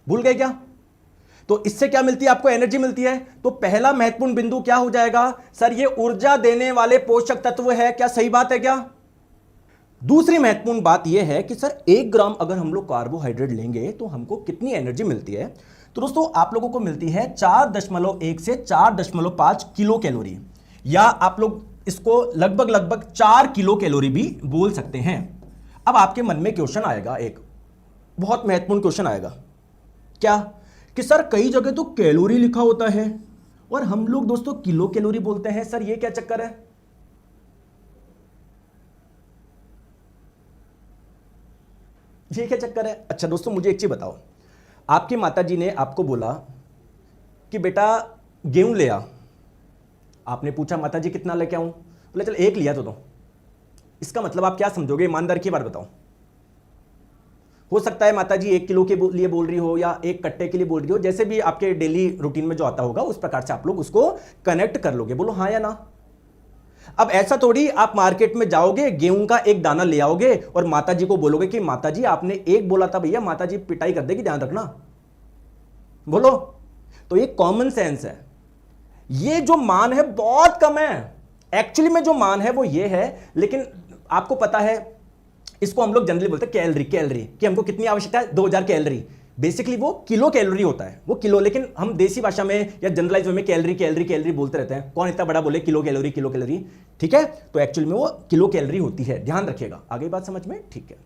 भूल गए क्या? तो इससे क्या मिलती है, आपको एनर्जी मिलती है। तो पहला महत्वपूर्ण बिंदु क्या हो जाएगा सर, ये ऊर्जा देने वाले पोषक तत्व है। क्या सही बात है क्या? दूसरी महत्वपूर्ण बात यह है कि सर 1 ग्राम अगर हम लोग कार्बोहाइड्रेट लेंगे तो हमको कितनी एनर्जी मिलती है। तो दोस्तों आप लोगों को मिलती है 4.1 से 4.5 किलो कैलोरी, या आप लोग इसको लगभग 4 किलो कैलोरी भी बोल सकते हैं। अब आपके मन में क्वेश्चन आएगा, एक बहुत महत्वपूर्ण क्वेश्चन आएगा, क्या कि सर कई जगह तो कैलोरी लिखा होता है और हम लोग दोस्तों किलो कैलोरी बोलते हैं, सर ये क्या चक्कर है? ये क्या चक्कर है? अच्छा दोस्तों मुझे एक चीज बताओ, आपकी माताजी ने आपको बोला कि बेटा गेहूं ले आ, आपने पूछा माताजी कितना लेके आऊं, बोले चल 1 लिया तो दो। इसका मतलब आप क्या समझोगे, ईमानदार की बात बताओ। हो सकता है माताजी 1 किलो के लिए बोल रही हो या 1 कट्टे के लिए बोल रही हो, जैसे भी आपके डेली रूटीन में जो आता होगा उस प्रकार से आप लोग उसको कनेक्ट कर लोगे। बोलो हाँ या ना। अब ऐसा थोड़ी आप मार्केट में जाओगे, गेहूं का 1 दाना ले आओगे और माताजी को बोलोगे कि माताजी आपने 1 बोला था भैया, माताजी पिटाई कर देगी, ध्यान रखना। बोलो, तो ये कॉमन सेंस है। ये जो मान है बहुत कम है, एक्चुअली में जो मान है वो ये है, लेकिन आपको पता है इसको हम लोग जनरली बोलते हैं कैलोरी। कैलोरी कि हमको कितनी आवश्यकता है, 2000 कैलोरी। बेसिकली वो किलो कैलोरी होता है, वो किलो, लेकिन हम देसी भाषा में या जनरलाइज में कैलोरी कैलोरी कैलोरी बोलते रहते हैं। कौन इतना बड़ा बोले किलो कैलोरी किलो कैलोरी, ठीक है? तो एक्चुअली में वो किलो कैलोरी होती है, ध्यान रखिएगा। आगे बात समझ में, ठीक है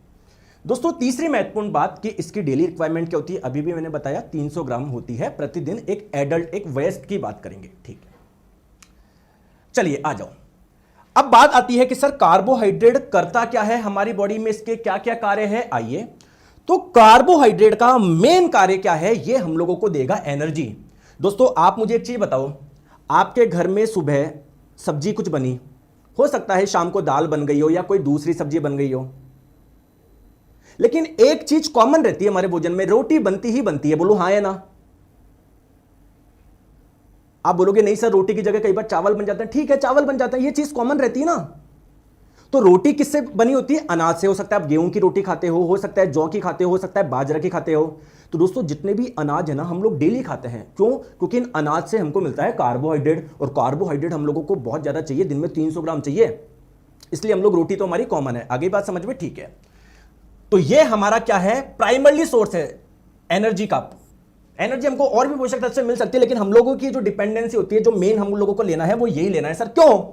दोस्तों। तीसरी महत्वपूर्ण बात कि इसकी डेली रिक्वायरमेंट क्या होती है, अभी भी मैंने बताया 300 ग्राम होती है प्रतिदिन। एक एडल्ट, एक वयस्क की बात करेंगे, ठीक है? चलिए आ जाओ। अब बात आती है कि सर कार्बोहाइड्रेट करता क्या है हमारी बॉडी में, इसके क्या क्या कार्य है। आइए, तो कार्बोहाइड्रेट का मेन कार्य क्या है, ये हम लोगों को देगा एनर्जी। दोस्तों आप मुझे एक चीज बताओ, आपके घर में सुबह सब्जी कुछ बनी, हो सकता है शाम को दाल बन गई हो या कोई दूसरी सब्जी बन गई हो, लेकिन एक चीज कॉमन रहती है हमारे भोजन में, रोटी बनती ही बनती है। बोलो हाँ या ना। आप बोलोगे नहीं सर रोटी की जगह कई बार चावल बन जाते हैं, ठीक है चावल बन जाता है, ये चीज कॉमन रहती है ना। तो रोटी किससे बनी होती है? अनाज से। हो सकता है आप गेहूं की रोटी खाते हो सकता है जौ की खाते हो सकता है बाजरा की खाते हो। तो दोस्तों जितने भी अनाज है ना हम लोग डेली खाते हैं, क्यों? क्योंकि इन अनाज से हमको मिलता है कार्बोहाइड्रेट, और कार्बोहाइड्रेट हम लोगों को बहुत ज्यादा चाहिए, दिन में 300 ग्राम चाहिए, इसलिए हम लोग रोटी तो हमारी कॉमन है। आगे बात समझ में, ठीक है? तो ये हमारा क्या है, प्राइमरी सोर्स है एनर्जी का। एनर्जी हमको और भी पोषक तत्व से मिल सकती है, लेकिन हम लोगों की जो डिपेंडेंसी होती है, जो मेन हम लोगों को लेना है वो यही लेना है। सर क्यों?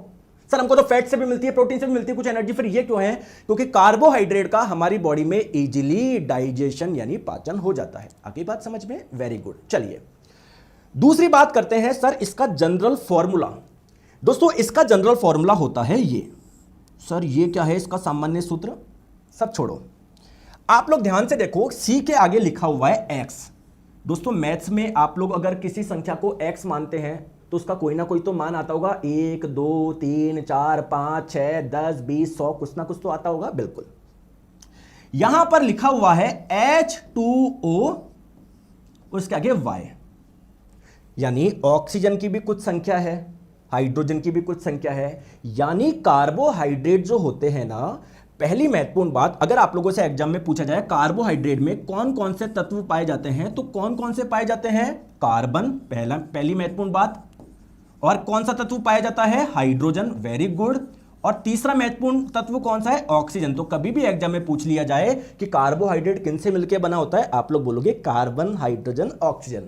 सर हमको तो फैट से भी मिलती है, प्रोटीन से भी मिलती है कुछ एनर्जी, फिर ये क्यों है? क्योंकि कार्बोहाइड्रेट का हमारी बॉडी में इजीली डाइजेशन यानी पाचन हो जाता है। आगे बात समझ में, वेरी गुड। चलिए दूसरी बात करते हैं, सर इसका जनरल फॉर्मूला। दोस्तों इसका जनरल फॉर्मूला होता है ये। सर ये क्या है इसका सामान्य सूत्र? सब छोड़ो, आप लोग ध्यान से देखो, सी के आगे लिखा हुआ है एक्स। दोस्तों मैथ्स में आप लोग अगर किसी संख्या को एक्स मानते हैं तो उसका कोई ना कोई तो मान आता होगा, 1 2 3 4 5 6 10 20 100, कुछ ना कुछ तो आता होगा। बिल्कुल, यहां पर लिखा हुआ है H2O, उसके आगे Y, यानी ऑक्सीजन की भी कुछ संख्या है, हाइड्रोजन की भी कुछ संख्या है, यानी कार्बोहाइड्रेट जो होते हैं ना। पहली महत्वपूर्ण बात, अगर आप लोगों से एग्जाम में पूछा जाए कार्बोहाइड्रेट में कौन कौन से तत्व पाए जाते हैं, तो कौन कौन से पाए जाते हैं? कार्बन, पहली महत्वपूर्ण बात। और कौन सा तत्व पाया जाता है? Hydrogen, very good. और तीसरा महत्वपूर्ण तत्व कौन सा है? ऑक्सीजन। तो कभी भी एग्जाम में पूछ लिया जाए कि कार्बोहाइड्रेट किन से मिलकर बना होता है, आप लोग बोलोगे कार्बन, हाइड्रोजन, ऑक्सीजन।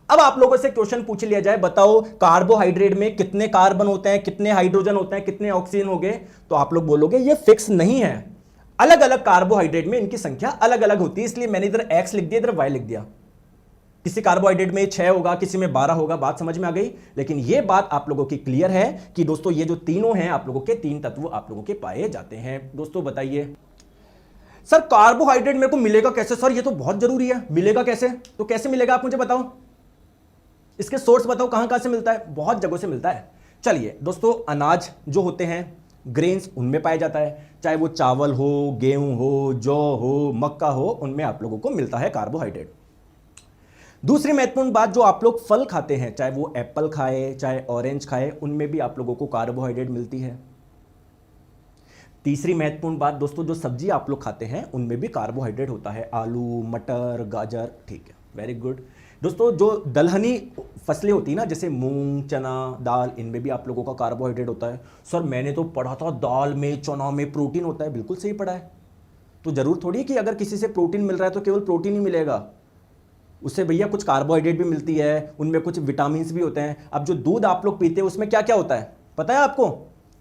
अब आप लोगों से क्वेश्चन पूछ लिया जाए, बताओ कार्बोहाइड्रेट में कितने कार्बन होते हैं, कितने हाइड्रोजन होते हैं, कितने ऑक्सीजन हो गए, तो आप लोग बोलोगे ये फिक्स नहीं है, अलग अलग कार्बोहाइड्रेट में इनकी संख्या अलग अलग होती है। इसलिए मैंने इधर एक्स लिख दिया, इधर वाई लिख दिया। किसी कार्बोहाइड्रेट में 6 होगा, किसी में 12 होगा। बात समझ में आ गई? लेकिन यह बात आप लोगों की क्लियर है कि दोस्तों ये जो तीनों हैं आप लोगों के, 3 तत्व आप लोगों के पाए जाते हैं। दोस्तों बताइए सर कार्बोहाइड्रेट मेरे को मिलेगा कैसे? सर ये तो बहुत जरूरी है, मिलेगा कैसे? तो कैसे मिलेगा आप मुझे बताओ, इसके सोर्स बताओ, कहां कहां से मिलता है? बहुत जगहों से मिलता है। चलिए दोस्तों, अनाज जो होते हैं ग्रेन्स, उनमें पाया जाता है, चाहे वो चावल हो, गेहूं हो, जौ हो, मक्का हो, उनमें आप लोगों को मिलता है कार्बोहाइड्रेट। दूसरी महत्वपूर्ण बात, जो आप लोग फल खाते हैं, चाहे वो एप्पल खाए चाहे ऑरेंज खाए, उनमें भी आप लोगों को कार्बोहाइड्रेट मिलती है। तीसरी महत्वपूर्ण बात दोस्तों, जो सब्जी आप लोग खाते हैं उनमें भी कार्बोहाइड्रेट होता है, आलू, मटर, गाजर, ठीक है, वेरी गुड। दोस्तों जो दलहनी फसलें होती है ना, जैसे मूंग, चना, दाल, इनमें भी आप लोगों का कार्बोहाइड्रेट होता है। सर मैंने तो पढ़ा था दाल में, चना में प्रोटीन होता है। बिल्कुल सही पढ़ा है। तो जरूर थोड़ी है कि अगर किसी से प्रोटीन मिल रहा है तो केवल प्रोटीन ही मिलेगा, उससे भैया कुछ कार्बोहाइड्रेट भी मिलती है, उनमें कुछ विटामिन भी होते हैं। अब जो दूध आप लोग पीते हैं उसमें क्या क्या होता है पता है आपको?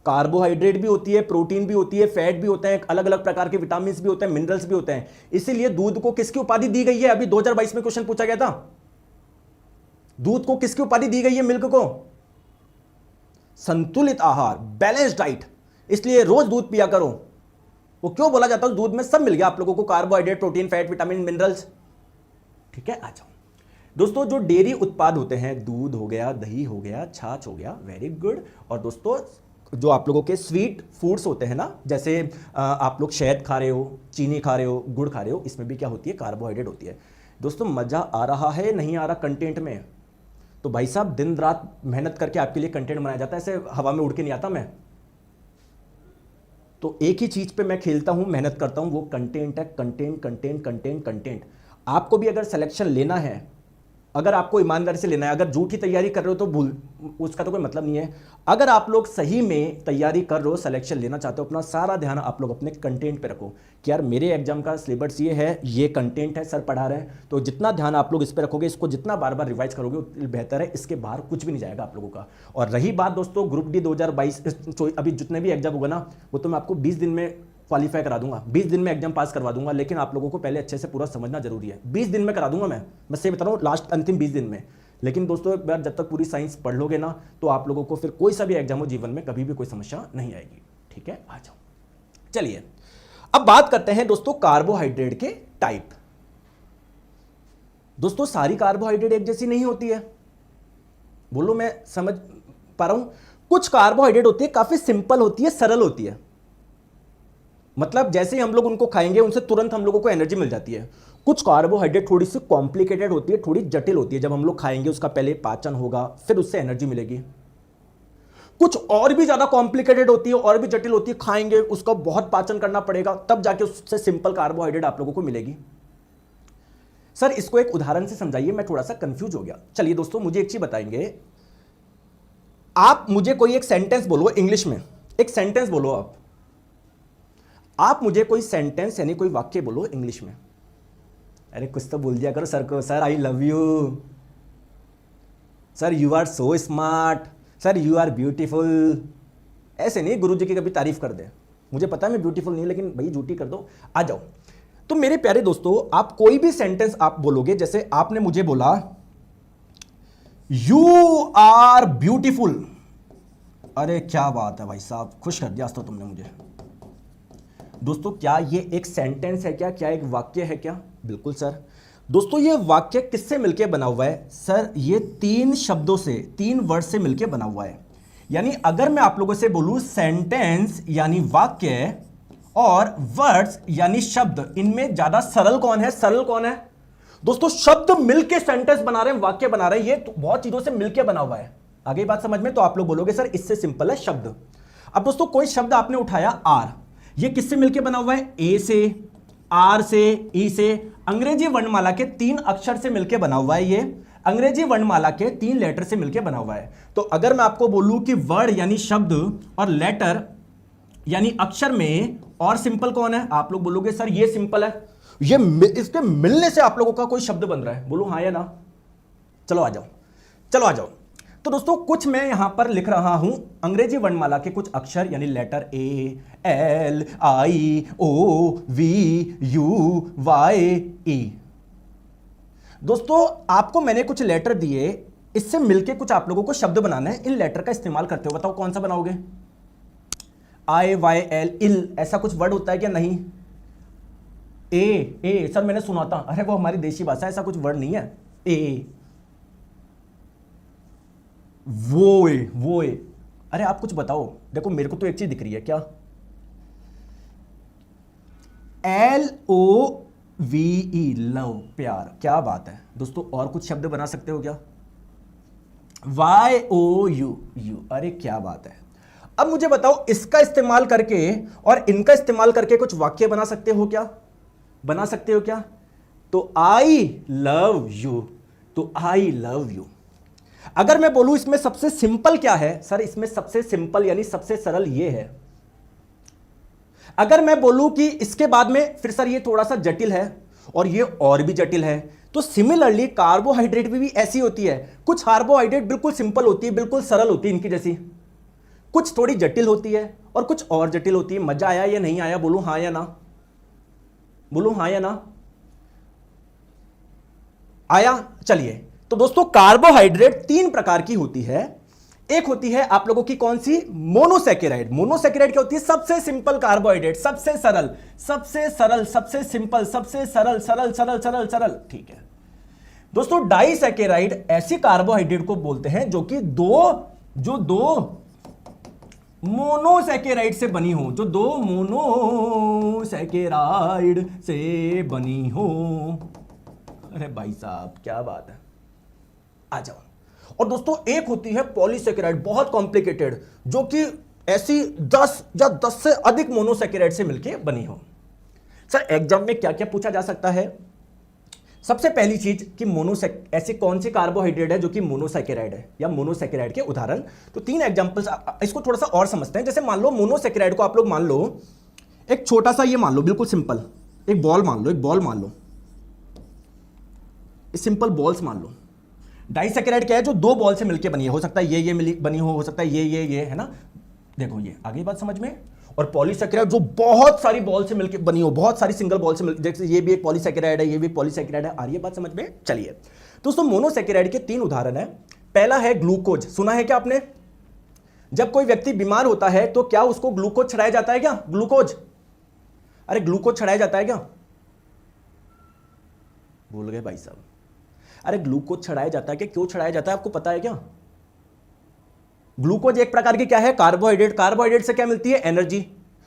कार्बोहाइड्रेट भी होती है, प्रोटीन भी होती है, फैट भी होते हैं, अलग अलग प्रकार के विटामिन भी होते हैं, मिनरल्स भी होते हैं। इसीलिए दूध को किसकी उपाधि दी गई है? अभी 2022 में क्वेश्चन पूछा गया था, दूध को किसकी उपाधि दी गई है? मिल्क को संतुलित आहार, बैलेंस डाइट। इसलिए रोज दूध पिया करो। वो क्यों बोला जाता है? दूध में सब मिल गया आप लोगों को, carbohydrate, protein, fat, vitamin, minerals. ठीक है, आ जाओ दोस्तों। जो डेयरी उत्पाद होते हैं, दूध हो गया, दही हो गया, छाछ हो गया, वेरी गुड। और दोस्तों जो आप लोगों के स्वीट फूड्स होते हैं ना, जैसे आप लोग शहद खा रहे हो, चीनी खा रहे हो, गुड़ खा रहे हो, इसमें भी क्या होती है? कार्बोहाइड्रेट होती है। दोस्तों मजा आ रहा है नहीं आ रहा कंटेंट में? तो भाई साहब दिन रात मेहनत करके आपके लिए कंटेंट बनाया जाता है, ऐसे हवा में उड़ के नहीं आता मैं। तो एक ही चीज पे मैं खेलता हूं, मेहनत करता हूं, वो कंटेंट है। Content content content content. आपको भी अगर सिलेक्शन लेना है, अगर आपको ईमानदारी से लेना है, अगर झूठी तैयारी कर रहे हो तो भूल, उसका तो कोई मतलब नहीं है। अगर आप लोग सही में तैयारी कर रहे हो, सिलेक्शन लेना चाहते हो, अपना सारा ध्यान आप लोग अपने कंटेंट पे रखो कि यार मेरे एग्जाम का सिलेबस ये है, ये कंटेंट है, सर पढ़ा रहे हैं। तो जितना ध्यान आप लोग इस पर रखोगे, इसको जितना बार बार रिवाइज करोगे उतना बेहतर है। इसके बाहर कुछ भी नहीं जाएगा आप लोगों का। और रही बात दोस्तों ग्रुप डी 2022, अभी जितने भी एग्जाम होगा ना, वो तो मैं आपको 20 दिन में क्वालिफाई करा दूंगा, 20 दिन में एग्जाम पास करवा दूंगा। लेकिन आप लोगों को पहले अच्छे से पूरा समझना जरूरी है। 20 दिन में करा दूंगा मैं सही बता रहा हूँ, लास्ट अंतिम 20 दिन में। लेकिन दोस्तों एक बार जब तक पूरी साइंस पढ़ लोगे ना, तो आप लोगों को फिर कोई सा भी एग्जाम हो जीवन में, कभी भी कोई समस्या नहीं आएगी। ठीक है, आ जाओ। चलिए अब बात करते हैं दोस्तों कार्बोहाइड्रेट के टाइप। दोस्तों सारी कार्बोहाइड्रेट एक जैसी नहीं होती है। बोलो मैं समझ पा रहा हूं? कुछ कार्बोहाइड्रेट होती है काफी सिंपल होती है, सरल होती है। मतलब जैसे ही हम लोग उनको खाएंगे, उनसे तुरंत हम लोगों को एनर्जी मिल जाती है। कुछ कार्बोहाइड्रेट थोड़ी सी कॉम्प्लिकेटेड होती है, थोड़ी जटिल होती है। जब हम लोग खाएंगे उसका पहले पाचन होगा, फिर उससे एनर्जी मिलेगी। कुछ और भी ज्यादा कॉम्प्लिकेटेड होती है, और भी जटिल होती है, खाएंगे उसका बहुत पाचन करना पड़ेगा, तब जाके उससे सिंपल कार्बोहाइड्रेट आप लोगों को मिलेगी। सर इसको एक उदाहरण से समझाइए, मैं थोड़ा सा कंफ्यूज हो गया। चलिए दोस्तों मुझे एक चीज बताएंगे, आप मुझे कोई एक सेंटेंस बोलो इंग्लिश में, एक सेंटेंस बोलो आप मुझे कोई सेंटेंस यानी कोई वाक्य बोलो इंग्लिश में। अरे कुछ तो बोल दिया करो सर को। Sir I love you, sir you are so smart, sir you are beautiful. ऐसे नहीं गुरुजी की कभी तारीफ कर दे। मुझे पता है मैं ब्यूटीफुल नहीं, लेकिन भाई झूठी कर दो। आ जाओ। तो मेरे प्यारे दोस्तों आप कोई भी सेंटेंस आप बोलोगे, जैसे आपने मुझे बोला यू आर ब्यूटीफुल। अरे क्या बात है भाई साहब, खुश कर दिया आज तो तुमने मुझे। दोस्तों क्या ये एक सेंटेंस है क्या? क्या एक वाक्य है क्या? बिल्कुल सर। दोस्तों ये वाक्य किससे मिलके बना हुआ है? सर ये 3 शब्दों से, 3 वर्ड से मिलके बना हुआ है। यानी अगर मैं आप लोगों से बोलूं सेंटेंस यानी वाक्य और वर्ड्स यानी शब्द, इनमें ज्यादा सरल कौन है? सरल कौन है? दोस्तों शब्द मिलके सेंटेंस बना रहे हैं, वाक्य बना रहे हैं, ये तो बहुत चीजों से मिलके बना हुआ है। आगे बात समझ में? तो आप लोग बोलोगे सर इससे सिंपल है शब्द। अब दोस्तों कोई शब्द आपने उठाया आर, ये किससे मिलके बना हुआ है? ए से, आर से, ई से, अंग्रेजी वर्णमाला के 3 अक्षर से मिलके बना हुआ है। ये अंग्रेजी वर्णमाला के 3 लेटर से मिलके बना हुआ है। तो अगर मैं आपको बोलूं कि वर्ड यानी शब्द और लेटर यानी अक्षर में और सिंपल कौन है? आप लोग बोलोगे सर ये सिंपल है, ये इसके मिलने से आप लोगों का कोई शब्द बन रहा है। बोलो हाँ या ना? चलो आ जाओ, चलो आ जाओ। तो दोस्तों कुछ मैं यहां पर लिख रहा हूं अंग्रेजी वर्णमाला के कुछ अक्षर यानी letter A, L, I, O, V, U, Y, E. दोस्तों आपको मैंने कुछ लेटर दिए, इससे मिलके कुछ आप लोगों को शब्द बनाना है। इन लेटर का इस्तेमाल करते हो, बताओ कौन सा बनाओगे? आई, वाई, एल, इल, ऐसा कुछ वर्ड होता है क्या? नहीं। ए सर मैंने सुना था, अरे वो हमारी देशी भाषा, ऐसा कुछ वर्ड नहीं है। ए, वो अरे आप कुछ बताओ। देखो मेरे को तो एक चीज दिख रही है, क्या? LOVE, लव, प्यार। क्या बात है दोस्तों, और कुछ शब्द बना सकते हो क्या? YOU, अरे क्या बात है। अब मुझे बताओ इसका इस्तेमाल करके और इनका इस्तेमाल करके कुछ वाक्य बना सकते हो क्या? बना सकते हो क्या? तो आई लव यू, तो आई लव यू। अगर मैं बोलूं इसमें सबसे सिंपल क्या है, सर इसमें सबसे सिंपल यानी सबसे सरल ये है। अगर मैं बोलूं कि इसके बाद में फिर सर ये थोड़ा सा जटिल है और ये और भी जटिल है, तो सिमिलरली कार्बोहाइड्रेट भी ऐसी होती है। कुछ कार्बोहाइड्रेट बिल्कुल सिंपल होती है, बिल्कुल सरल होती है इनकी जैसी, कुछ थोड़ी जटिल होती है और कुछ और जटिल होती है। मजा आया या नहीं आया, बोलूं हां या ना, बोलूं हां या ना, आया? चलिए, तो दोस्तों कार्बोहाइड्रेट तीन प्रकार की होती है। एक होती है आप लोगों की कौन सी, मोनोसैकेराइड। मोनोसैकेराइड क्या होती है, सबसे सिंपल कार्बोहाइड्रेट, सबसे सरल, सबसे सरल, सबसे सिंपल, सबसे सरल, सरल सरल सरल सरल, ठीक है। दोस्तों डाइसैकेराइड ऐसी कार्बोहाइड्रेट को बोलते हैं जो कि दो मोनोसैकेराइड से बनी हो, जो दो मोनोसैकेराइड से बनी हो। अरे भाई साहब क्या बात है, आ जाओ। और दोस्तों एक होती है पॉलीसैकेराइड, बहुत कॉम्प्लिकेटेड, जो कि ऐसी 10 या 10 से अधिक मोनोसैकेराइड से मिलकर बनी हो। सर एग्जाम में क्या क्या पूछा जा सकता है? सबसे पहली चीज कि ऐसे कौन से कार्बोहाइड्रेट है जो कि मोनोसैकेराइड है, या मोनोसैकेराइड के उदाहरण। तो तीन एग्जांपल्स, इसको थोड़ा सा और समझते हैं। जैसे मान लो मोनोसैकेराइड को आप लोग मान लो एक छोटा सा, ये मान लो बिल्कुल सिंपल एक बॉल मान लो, एक बॉल मान लो, सिंपल बॉल्स मान लो। डाइसैकेराइड क्या है, जो दो बॉल से मिलकर बनी है, हो सकता है ये बनी हो सकता है ये, है ना। देखो ये आगे बात समझ में। और पॉलीसैकेराइड जो बहुत सारी बॉल से मिलकर बनी हो, बहुत सारी सिंगल बॉल से मिलकर, जैसे ये भी एक पॉलीसैकेराइड है, ये भी पॉलीसैकेराइड है। आ रही है बात समझ में? चलिए दोस्तों मोनोसैकेराइड के तीन उदाहरण है। पहला है ग्लूकोज। सुना है क्या आपने? जब कोई व्यक्ति बीमार होता है तो क्या उसको ग्लूकोज चढ़ाया जाता है क्या? ग्लूकोज, अरे ग्लूकोज चढ़ाया जाता है क्या? भूल गए भाई साहब। अरे ग्लूकोज चढ़ाया जाता है क्या? क्यों चढ़ाया जाता है आपको पता है क्या? ग्लूकोज एक प्रकार की क्या है, कार्बोहाइड्रेट। कार्बोहाइड्रेट से क्या मिलती है, एनर्जी।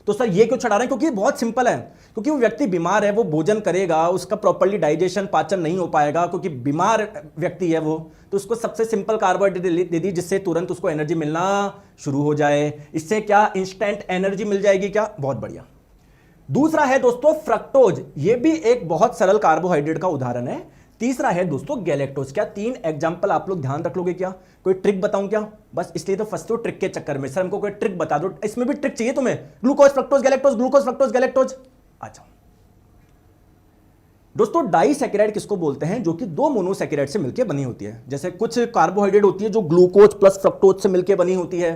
तो सर ये क्यों चढ़ा रहे हैं? क्योंकि बहुत सिंपल है, क्योंकि वो व्यक्ति बीमार है, वो भोजन करेगा, उसका प्रॉपर्ली डाइजेशन पाचन नहीं हो पाएगा, क्योंकि बीमार व्यक्ति है वो, तो उसको सबसे सिंपल कार्बोहाइड्रेट दे दी जिससे तुरंत उसको एनर्जी मिलना शुरू हो जाए। इससे क्या इंस्टेंट एनर्जी मिल जाएगी क्या? बहुत बढ़िया। दूसरा है दोस्तों फ्रक्टोज, ये भी एक बहुत सरल कार्बोहाइड्रेट का उदाहरण है। तीसरा है दोस्तों गैलेक्टोज। क्या तीन एग्जांपल आप लोग ध्यान रख लोगे क्या? कोई ट्रिक बताऊं क्या? बस इसलिए तो फंसते हो ट्रिक के चक्कर में। सर हमको कोई ट्रिक बता दो, इसमें भी ट्रिक चाहिए तुम्हें। Glucose fructose galactose, glucose fructose galactose. अच्छा दोस्तों डाइसैकेराइड किसको बोलते हैं? जो कि दो मोनोसैकेराइड से मिलकर बनी होती है। जैसे कुछ कार्बोहाइड्रेट होती है जो ग्लूकोज प्लस फ्रक्टोज से मिलकर बनी होती है,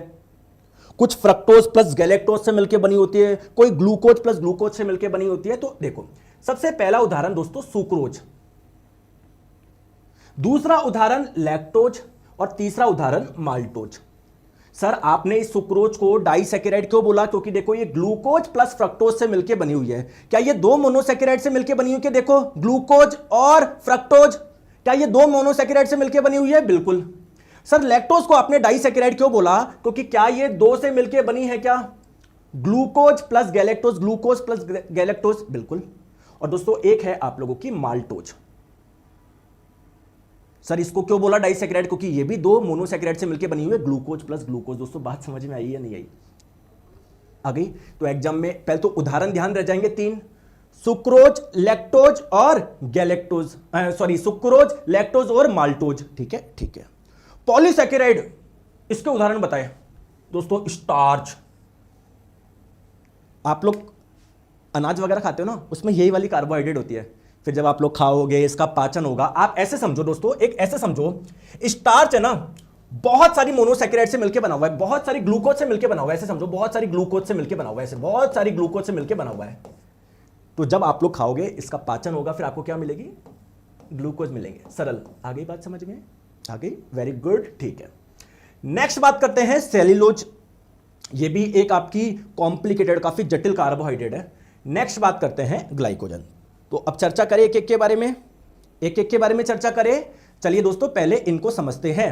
कुछ फ्रक्टोज प्लस गैलेक्टोज से मिलकर बनी होती है, कोई ग्लूकोज प्लस ग्लूकोज से मिलकर बनी होती है। तो देखो सबसे पहला उदाहरण दोस्तों सुक्रोज, दूसरा उदाहरण लैक्टोज और तीसरा उदाहरण माल्टोज। सर आपने इस सुक्रोज को डाइसैकेराइड क्यों बोला? क्योंकि देखो ये ग्लूकोज प्लस फ्रक्टोज से मिलकर बनी हुई है। क्या ये दो मोनोसैकेराइड से मिलकर बनी हुई है? देखो ग्लूकोज और फ्रक्टोज, क्या ये दो मोनोसैकेराइड से मिलकर बनी हुई है? बिल्कुल। सर लैक्टोज को आपने डाइसैकेराइड क्यों बोला? क्योंकि क्या ये दो से मिलकर बनी है क्या? Glucose plus galactose, glucose plus galactose, बिल्कुल। और दोस्तों एक है आप लोगों की माल्टोज। सर इसको क्यों बोला डाइसैकेराइड? क्योंकि ये भी दो मोनोसैकेराइड से मिलकर बनी हुई है, ग्लूकोज प्लस ग्लूकोज। दोस्तों बात समझ में आई या नहीं आई? आ गई? तो एग्जाम में पहले तो उदाहरण ध्यान रह जाएंगे तीन, सुक्रोज, लैक्टोज और गैलेक्टोज, सॉरी सुक्रोज, लैक्टोज और माल्टोज। ठीक है, ठीक है। पॉलीसैकेराइड, इसके उदाहरण बताए दोस्तों। स्टार्च, आप लोग अनाज वगैरह खाते हो ना, उसमें यही वाली कार्बोहाइड्रेट होती है। फिर जब आप लोग खाओगे इसका पाचन होगा। आप ऐसे समझो दोस्तों, एक ऐसे समझो स्टार्च है ना, बहुत सारी मोनोसैकेराइड से मिलकर बना हुआ है, बहुत सारी ग्लूकोज से मिलकर बना हुआ है। ऐसे समझो बहुत सारी ग्लूकोज से मिलकर बना हुआ है, ऐसे बहुत सारी ग्लूकोज से मिलकर बना हुआ है। तो जब आप लोग खाओगे इसका पाचन होगा, फिर आपको क्या मिलेगी? ग्लूकोज मिलेंगे। सरल, आ गई बात समझ में? आ गई, वेरी गुड, ठीक है। नेक्स्ट बात करते हैं सेल्यूलोज। ये भी एक आपकी कॉम्प्लिकेटेड, काफी जटिल कार्बोहाइड्रेट है। नेक्स्ट बात करते हैं ग्लाइकोजन। तो अब चर्चा करें एक एक के बारे में, एक एक के बारे में चर्चा करें। चलिए दोस्तों पहले इनको समझते हैं।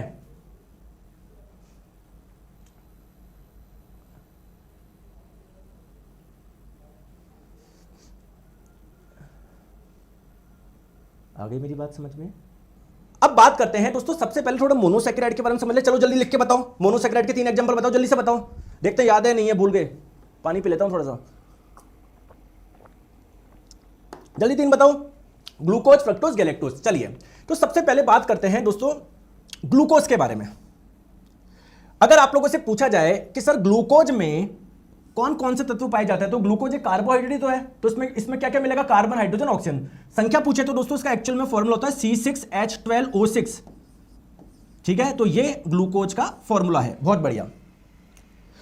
आ गई मेरी बात समझ में? अब बात करते हैं दोस्तों, सबसे पहले थोड़ा मोनोसैकेराइड के बारे में समझ ले। चलो जल्दी लिख के बताओ, मोनोसैकेराइड के तीन एग्जांपल बताओ, जल्दी से बताओ। देखते हैं याद है नहीं है, भूल गए। पानी पी लेता हूं थोड़ा सा, जल्दी तीन बताओ। Glucose, fructose, galactose. चलिए तो सबसे पहले बात करते हैं दोस्तों ग्लूकोज के बारे में। अगर आप लोगों से पूछा जाए कि सर ग्लूकोज में कौन कौन से तत्व पाए जाते हैं, तो ग्लूकोज एक कार्बोहाइड्रेट ही तो है, तो इसमें क्या क्या मिलेगा, कार्बन, हाइड्रोजन, ऑक्सीजन। संख्या पूछे तो दोस्तों इसका एक्चुअल में फॉर्मूला होता है C6H12O6। ठीक है, तो ये ग्लूकोज का फॉर्मूला है। बहुत बढ़िया।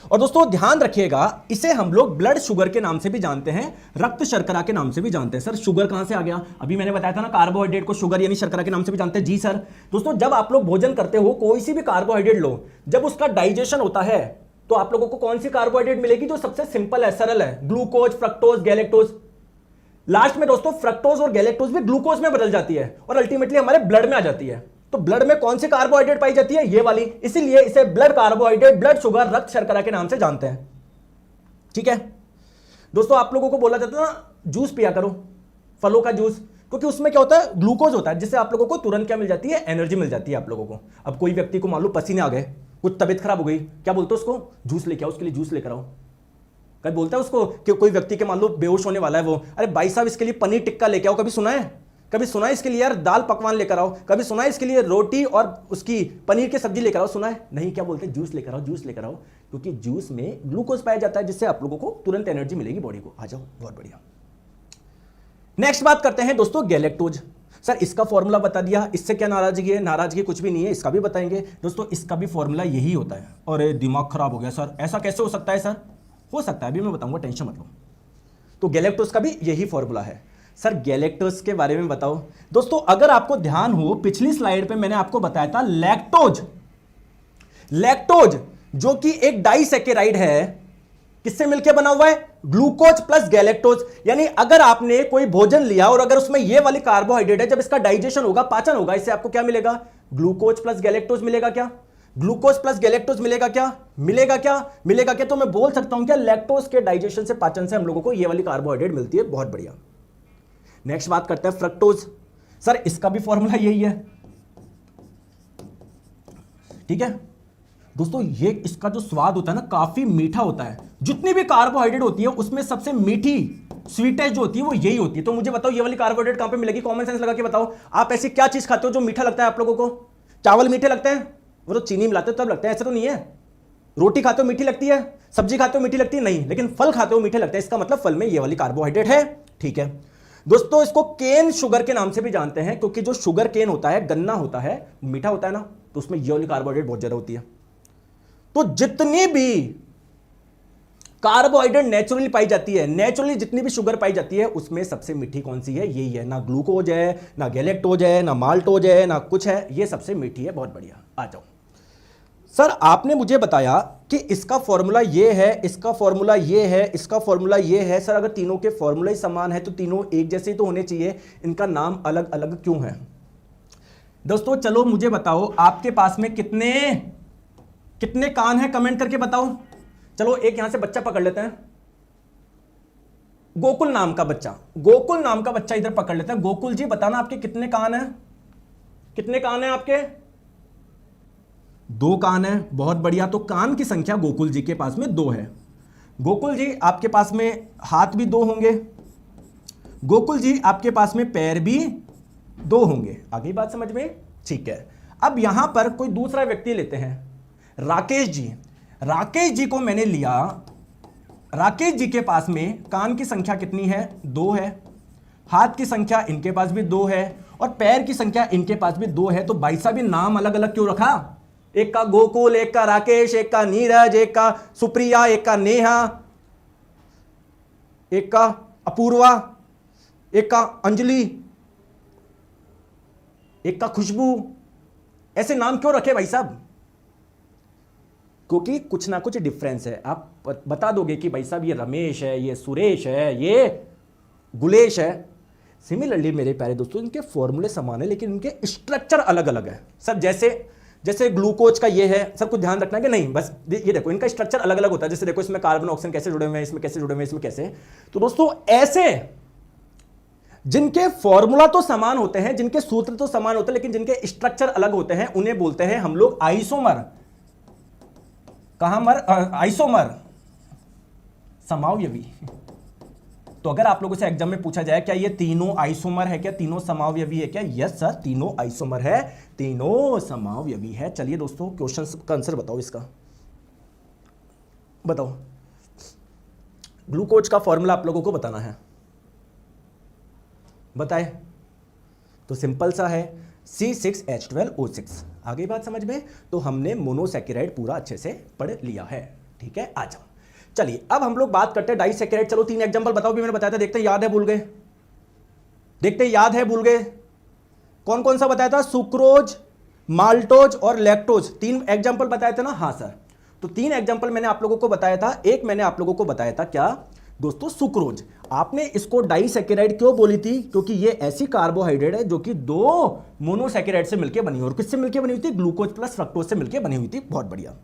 और दोस्तों ध्यान रखिएगा, इसे हम लोग ब्लड शुगर के नाम से भी जानते हैं, रक्त शर्करा के नाम से भी जानते हैं। सर शुगर कहां से आ गया, अभी मैंने बताया था ना, कार्बोहाइड्रेट को शुगर यानी शर्करा के नाम से भी जानते हैं। जी सर। दोस्तों जब आप लोग भोजन करते हो, कोई सी भी कार्बोहाइड्रेट लो, जब उसका डाइजेशन होता है तो आप लोगों को कौन सी कार्बोहाइड्रेट मिलेगी, जो सबसे सिंपल है, सरल है, ग्लूकोज, फ्रक्टोज, गैलेक्टोज। लास्ट में दोस्तों फ्रक्टोज और गैलेक्टोज भी ग्लूकोज में बदल जाती है और अल्टीमेटली हमारे ब्लड में आ जाती है। तो ब्लड में कौन सी कार्बोहाइड्रेट पाई जाती है, ये वाली, इसीलिए इसे ब्लड कार्बोहाइड्रेट, ब्लड शुगर, रक्त शर्करा के नाम से जानते हैं। ठीक है दोस्तों, आप लोगों को बोला जाता है ना जूस पिया करो, फलों का जूस, क्योंकि उसमें क्या होता है, ग्लूकोज होता है, जिससे आप लोगों को तुरंत क्या मिल जाती है, एनर्जी मिल जाती है आप लोगों को। अब कोई व्यक्ति को मान लो पसीने आ गए, कुछ तबीयत खराब हो गई, क्या बोलते हो उसको, जूस लेके आओ, उसके लिए जूस लेकर आओ। कभी बोलता है उसको कि कोई व्यक्ति के मान लो बेहोश होने वाला है वो, अरे भाई साहब इसके लिए पनीर टिक्का लेके आओ, कभी सुना है? कभी सुना है इसके लिए यार दाल पकवान लेकर आओ, कभी सुना है इसके लिए रोटी और उसकी पनीर की सब्जी लेकर आओ, सुना है? नहीं। क्या बोलते हैं, जूस लेकर आओ, जूस लेकर आओ, क्योंकि जूस में ग्लूकोज पाया जाता है, जिससे आप लोगों को तुरंत एनर्जी मिलेगी बॉडी को। आ जाओ, बहुत बढ़िया। नेक्स्ट बात करते हैं दोस्तों गैलेक्टोज। सर इसका फॉर्मूला बता दिया, इससे क्या नाराजगी है? नाराजगी कुछ भी नहीं है, इसका भी बताएंगे दोस्तों। इसका भी फॉर्मूला यही होता है। और दिमाग खराब हो गया सर, ऐसा कैसे हो सकता है? सर हो सकता है, अभी मैं बताऊंगा, टेंशन मत लो। तो गैलेक्टोज का भी यही फॉर्मूला है। सर गैलेक्टोज के बारे में बताओ दोस्तों। अगर आपको ध्यान हो, पिछली स्लाइड पे मैंने आपको बताया था लैक्टोज, लैक्टोज जो कि एक डाइसैकेराइड है, किससे मिलकर बना हुआ है, ग्लूकोज प्लस गैलेक्टोज। यानी अगर आपने कोई भोजन लिया और अगर उसमें ये वाली कार्बोहाइड्रेट है, जब इसका डाइजेशन होगा, पाचन होगा, इससे आपको क्या मिलेगा, ग्लूकोज प्लस गैलेक्टोज मिलेगा। क्या ग्लूकोज प्लस गैलेक्टोज मिलेगा? क्या मिलेगा? क्या मिलेगा? क्या तो मैं बोल सकता हूं क्या, लैक्टोज के डाइजेशन से, पाचन से हम लोगों को ये वाली कार्बोहाइड्रेट मिलती है। बहुत बढ़िया। नेक्स्ट बात करते हैं फ्रक्टोज। सर इसका भी फॉर्मूला यही है। ठीक है दोस्तों, ये इसका जो स्वाद होता है ना, काफी मीठा होता है। जितनी भी कार्बोहाइड्रेट होती है उसमें सबसे मीठी, स्वीटेस्ट जो होती है वो यही होती है। तो मुझे बताओ ये वाली कार्बोहाइड्रेट कहां पे मिलेगी, कॉमन सेंस लगा के बताओ। आप ऐसी क्या चीज खाते हो जो मीठा लगता है आप लोगों को? चावल मीठे लगते हैं? वो तो चीनी मिलाते हो तब लगता है, ऐसा तो नहीं है। रोटी खाते हो मीठी लगती है, सब्जी खाते हो मीठी लगती है, नहीं। लेकिन फल खाते हो मीठे लगते हैं, इसका मतलब फल में ये वाली कार्बोहाइड्रेट है। ठीक है दोस्तों, इसको केन शुगर के नाम से भी जानते हैं, क्योंकि जो शुगर केन होता है, गन्ना होता है, मीठा होता है ना, तो उसमें ये वाली कार्बोहाइड्रेट बहुत ज्यादा होती है। तो जितनी भी कार्बोहाइड्रेट नेचुरली पाई जाती है, नेचुरली जितनी भी शुगर पाई जाती है, उसमें सबसे मीठी कौन सी है, यही है। ना ग्लूकोज है, ना गैलेक्टोज है, ना माल्टोज है, ना कुछ है, ये सबसे मीठी है। बहुत बढ़िया। आ जाओ सर, आपने मुझे बताया कि इसका फॉर्मूला ये है, इसका फॉर्मूला ये है, इसका फॉर्मूला ये है। सर अगर तीनों के फॉर्मूला ही समान है तो तीनों एक जैसे ही तो होने चाहिए, इनका नाम अलग अलग क्यों है? दोस्तों चलो मुझे बताओ, आपके पास में कितने कितने कान हैं, कमेंट करके बताओ। चलो एक यहां से बच्चा पकड़ लेते हैं, गोकुल नाम का बच्चा, गोकुल नाम का बच्चा इधर पकड़ लेते हैं। गोकुल जी बताना आपके कितने कान हैं, कितने कान हैं आपके? 2 कान है। बहुत बढ़िया। तो कान की संख्या गोकुल जी के पास में 2 है। गोकुल जी आपके पास में हाथ भी 2 होंगे, गोकुल जी आपके पास में पैर भी 2 होंगे। आगे बात समझ में? ठीक है। अब यहां पर कोई दूसरा व्यक्ति लेते हैं, राकेश जी। राकेश जी को मैंने लिया, राकेश जी के पास में कान की संख्या कितनी है, 2 है, हाथ की संख्या इनके पास भी 2 है और पैर की संख्या इनके पास भी 2 है। तो भाई साहब ये नाम अलग अलग क्यों रखा? एक का गोकुल, एक का राकेश, एक का नीरज, एक का सुप्रिया, एक का नेहा, एक का अपूर्वा, एक का अंजलि, एक का खुशबू। ऐसे नाम क्यों रखे भाई साहब? क्योंकि कुछ ना कुछ डिफरेंस है। आप बता दोगे कि भाई साहब ये रमेश है, ये सुरेश है, ये गुलेश है। सिमिलरली मेरे प्यारे दोस्तों, इनके फॉर्मूले समान है लेकिन इनके स्ट्रक्चर अलग अलग है। सर जैसे ग्लूकोज का ये है, सब कुछ ध्यान रखना है कि नहीं, बस ये देखो इनका स्ट्रक्चर अलग अलग होता है। जैसे देखो इसमें कार्बन ऑक्सीजन कैसे जुड़े हुए हैं, इसमें कैसे जुड़े हुए हैं, इसमें कैसे। तो दोस्तों ऐसे जिनके फॉर्मूला तो समान होते हैं, जिनके सूत्र तो समान होते हैं, लेकिन जिनके स्ट्रक्चर अलग होते हैं, उन्हें बोलते हैं हम लोग आइसोमर। कहां मर? आइसोमर, समावयवी। तो अगर आप लोगों से एग्जाम में पूछा जाए क्या ये तीनों आइसोमर है क्या, तीनों समावयवी है क्या, यस सर तीनों आइसोमर है, तीनों समावयवी है। चलिए दोस्तों क्वेश्चन का आंसर बताओ, इसका बताओ। ग्लूकोज का फॉर्मूला आप लोगों को बताना है, बताए तो सिंपल सा है C6H12O6। आ गई बात समझ में? तो हमने मोनोसैकेराइड पूरा अच्छे से पढ़ लिया है, ठीक है। आ जाओ, चलिए अब हम लोग बात करते हैं डाइसैकेराइड। चलो 3 एग्जांपल बताओ, भी मैंने बताया था, देखते हैं याद है भूल गए, देखते हैं याद है भूल गए। कौन कौन सा बताया था? सुक्रोज, माल्टोज और लैक्टोज, 3 एग्जांपल बताए थे ना? हाँ सर, तो 3 एग्जांपल मैंने आप लोगों को बताया था। एक मैंने आप लोगों को बताया था क्या दोस्तों? सुक्रोज। आपने इसको डाइसैकेराइड क्यों बोली थी? क्योंकि ये ऐसी कार्बोहाइड्रेट है जो कि 2 मोनोसैकेराइड से मिलकर बनी, और किससे मिलकर बनी हुई थी? ग्लूकोज प्लस फ्रक्टोज से मिलकर बनी हुई थी। बहुत बढ़िया।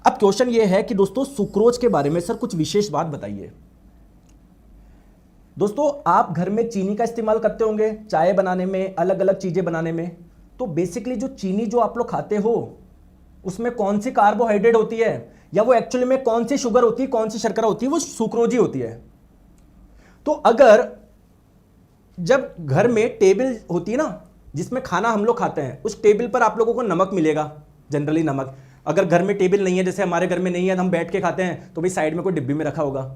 अब क्वेश्चन ये है कि दोस्तों सुक्रोज के बारे में सर कुछ विशेष बात बताइए। दोस्तों आप घर में चीनी का इस्तेमाल करते होंगे चाय बनाने में, अलग अलग चीजें बनाने में। तो बेसिकली जो चीनी जो आप लोग खाते हो उसमें कौन सी कार्बोहाइड्रेट होती है, या वो एक्चुअली में कौन सी शुगर होती है, कौन सी शर्करा होती है? वो सुक्रोज ही होती है। तो अगर जब घर में टेबल होती है ना जिसमें खाना हम लोग खाते हैं, उस टेबल पर आप लोगों को नमक मिलेगा, जनरली नमक। अगर घर में टेबल नहीं है, जैसे हमारे घर में नहीं है, हम बैठ के खाते हैं, तो भाई साइड में कोई डिब्बी में रखा होगा।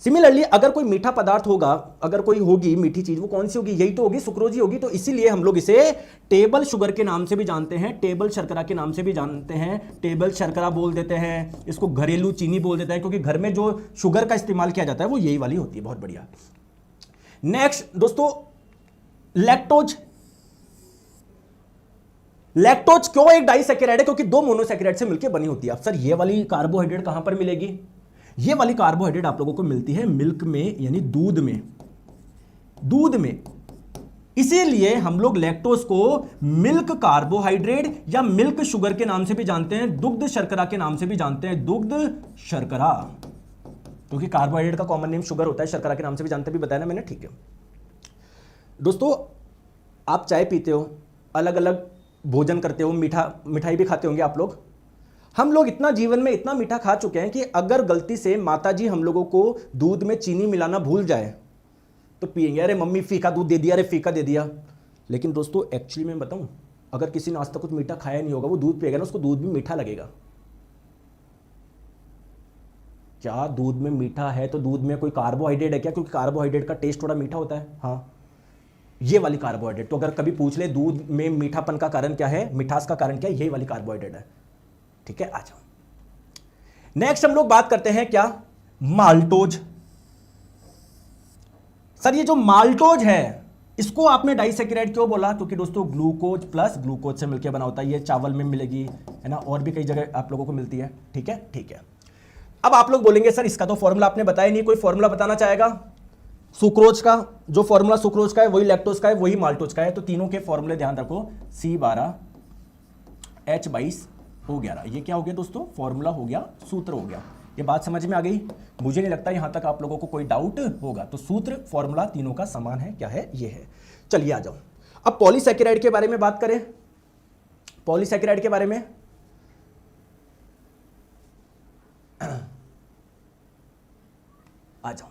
सिमिलरली अगर कोई मीठा पदार्थ होगा, अगर कोई होगी मीठी चीज, वो कौन सी होगी? यही तो होगी, सुक्रोज ही होगी। तो इसीलिए हम लोग इसे टेबल शुगर के नाम से भी जानते हैं, टेबल शर्करा के नाम से भी जानते हैं, टेबल शर्करा बोल देते हैं, इसको घरेलू चीनी बोल देते हैं, क्योंकि घर में जो शुगर का इस्तेमाल किया जाता है वो यही वाली होती है। बहुत बढ़िया। नेक्स्ट दोस्तों, लैक्टोज। लैक्टोज क्यों एक डाइसैकेराइड है? क्योंकि 2 मोनोसैकेराइड से मिलकर बनी होती है। अब सर ये वाली कार्बोहाइड्रेट कहां पर मिलेगी? ये वाली कार्बोहाइड्रेट आप लोगों को मिलती है मिल्क में, यानी दूध में, दूध में। इसीलिए हम लोग लैक्टोज को मिल्क कार्बोहाइड्रेट या मिल्क शुगर के नाम से भी जानते हैं, दुग्ध शर्करा के नाम से भी जानते हैं, दुग्ध शर्करा। क्योंकि कार्बोहाइड्रेट का कॉमन नेम शुगर होता है, शर्करा के नाम से भी जानते हैं, भी बताया ना मैंने, ठीक है। दोस्तों आप चाय पीते हो, अलग अलग भोजन करते हो, मिठाई भी खाते होंगे आप लोग। हम लोग इतना जीवन में इतना मीठा खा चुके हैं कि अगर गलती से माताजी हम लोगों को दूध में चीनी मिलाना भूल जाए तो पिएंगे, अरे मम्मी फीका दूध दे दिया, अरे फीका दे दिया। लेकिन दोस्तों एक्चुअली मैं बताऊं, अगर किसी ने आज तक कुछ मीठा खाया नहीं होगा, वो दूध पिएगा ना, उसको दूध भी मीठा लगेगा। क्या दूध में मीठा है तो दूध में कोई कार्बोहाइड्रेट है क्या? क्योंकि कार्बोहाइड्रेट का टेस्ट थोड़ा मीठा होता है। हाँ, ये वाली कार्बोहाइड्रेट। तो अगर कभी पूछ ले दूध में मीठापन का कारण क्या है, मिठास का कारण क्या है, यही वाली कार्बोहाइड्रेट है, ठीक है। आ जाओ, नेक्स्ट हम लोग बात करते हैं क्या? माल्टोज। सर ये जो माल्टोज है इसको आपने डाइसैकेराइड क्यों बोला? क्योंकि दोस्तों ग्लूकोज प्लस ग्लूकोज से मिलकर बना होता है। ये चावल में मिलेगी, है ना, और भी कई जगह आप लोगों को मिलती है, ठीक है, ठीक है। अब आप लोग बोलेंगे सर इसका तो फॉर्मूला आपने बताया नहीं, कोई फॉर्मूला बताना चाहेगा? सुक्रोज का जो फॉर्मूला सुक्रोज का है वही लैक्टोज का है, वही माल्टोज का है। तो तीनों के फॉर्मूले ध्यान रखो, C12H22O11। ये क्या हो गया दोस्तों? फॉर्मूला हो गया, सूत्र हो गया। ये बात समझ में आ गई? मुझे नहीं लगता यहां तक आप लोगों को कोई डाउट होगा। तो सूत्र फॉर्मूला तीनों का समान है, क्या है? ये है। चलिए आ जाओ, अब पॉलीसैकेराइड के बारे में बात करें। पॉलीसैकेराइड के बारे में आ जाओ।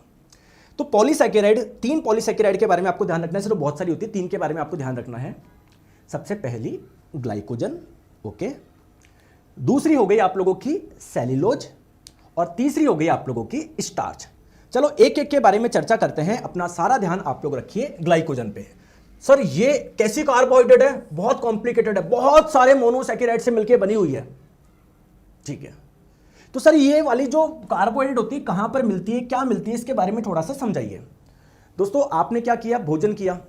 तो पॉलीसैकेराइड, 3 पॉलीसैकेराइड के बारे में आपको ध्यान रखना है, सिर्फ बहुत सारी होती है, 3 के बारे में आपको ध्यान रखना है। सबसे पहली ग्लाइकोजन, ओके, दूसरी हो गई आप लोगों की सेल्यूलोज, और तीसरी हो गई आप लोगों की स्टार्च। चलो एक एक के बारे में चर्चा करते हैं। अपना सारा ध्यान आप लोग रखिए ग्लाइकोजन पे। सर ये कैसी कार्बोहाइड्रेट है? बहुत कॉम्प्लिकेटेड है, बहुत सारे मोनोसैकेराइड से मिलकर बनी हुई है, ठीक है। तो सर ये वाली जो कार्बोहाइड्रेट होती है कहां पर मिलती है, क्या मिलती है, इसके बारे में थोड़ा सा समझाइए। दोस्तों आपने क्या किया? भोजन किया,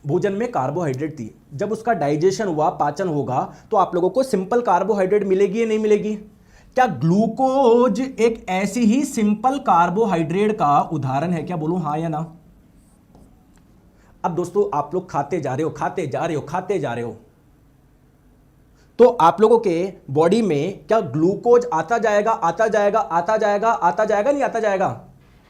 भोजन में कार्बोहाइड्रेट थी, जब उसका डाइजेशन हुआ, पाचन होगा, तो आप लोगों को सिंपल कार्बोहाइड्रेट मिलेगी या नहीं मिलेगी? क्या ग्लूकोज एक ऐसी ही सिंपल कार्बोहाइड्रेट का उदाहरण है क्या? बोलो हाँ या ना। अब दोस्तों आप लोग खाते जा रहे हो, खाते जा रहे हो, खाते जा रहे हो, तो आप लोगों के बॉडी में क्या ग्लूकोज आता जाएगा, आता जाएगा, आता जाएगा, आता जाएगा, नहीं आता जाएगा?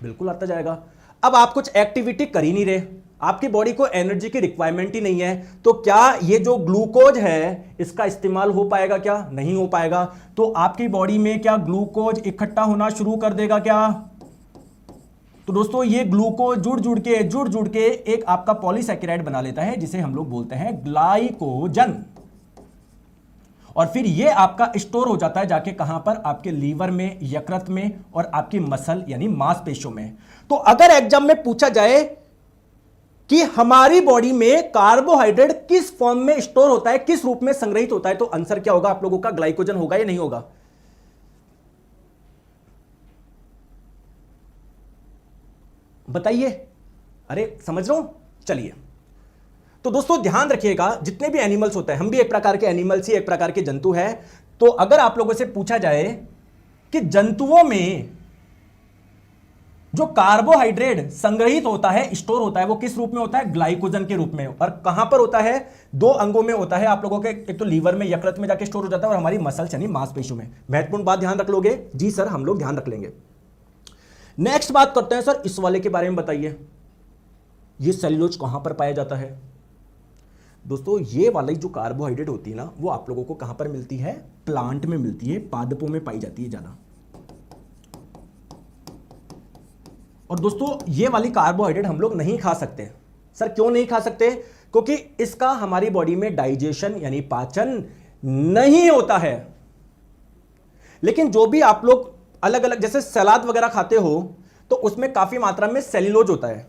बिल्कुल आता जाएगा। अब आप कुछ एक्टिविटी कर ही नहीं रहे, आपकी बॉडी को एनर्जी की रिक्वायरमेंट ही नहीं है, तो क्या ये जो ग्लूकोज है इसका इस्तेमाल हो पाएगा? क्या नहीं हो पाएगा। तो आपकी बॉडी में क्या ग्लूकोज इकट्ठा होना शुरू कर देगा क्या? तो दोस्तों ये ग्लूकोज जुड़ जुड़ के एक आपका पॉलीसैकेराइड बना लेता है, जिसे हम लोग बोलते हैं ग्लाइकोजन। और फिर ये आपका स्टोर हो जाता है जाके कहां पर? आपके लीवर में, यकृत में और आपकी मसल यानी मांसपेशियों में। तो अगर एग्जाम में पूछा जाए कि हमारी बॉडी में कार्बोहाइड्रेट किस फॉर्म में स्टोर होता है, किस रूप में संग्रहित होता है, तो आंसर क्या होगा आप लोगों का? ग्लाइकोजन होगा या नहीं होगा? बताइए। अरे समझ रहा हूं। चलिए, तो दोस्तों ध्यान रखिएगा, जितने भी एनिमल्स होते हैं, हम भी एक प्रकार के एनिमल्स ही, एक प्रकार के जंतु हैं। तो अगर आप लोगों से पूछा जाए कि जंतुओं में जो कार्बोहाइड्रेट संग्रहित होता है, स्टोर होता है, वो किस रूप में होता है? ग्लाइकोजन के रूप में। और कहां पर होता है? दो अंगों में होता है आप लोगों के, एक तो लीवर में, यकृत में जाके स्टोर हो जाता है, और हमारी मसल्स यानी मांसपेशियों में। महत्वपूर्ण बात ध्यान रख लोगे? जी सर, हम लोग ध्यान रख लेंगे। नेक्स्ट बात करते हैं सर इस वाले के बारे में, बताइए ये सेल्यूलोज कहां पर पाया जाता है? दोस्तों ये वाली जो कार्बोहाइड्रेट होती है ना, वो आप लोगों को कहां पर मिलती है? प्लांट में मिलती है, पादपों में पाई जाती है ज्यादा। और दोस्तों ये वाली कार्बोहाइड्रेट हम लोग नहीं खा सकते। सर क्यों नहीं खा सकते? क्योंकि इसका हमारी बॉडी में डाइजेशन यानी पाचन नहीं होता है। लेकिन जो भी आप लोग अलग अलग जैसे सलाद वगैरह खाते हो, तो उसमें काफी मात्रा में सेल्यूलोज होता है।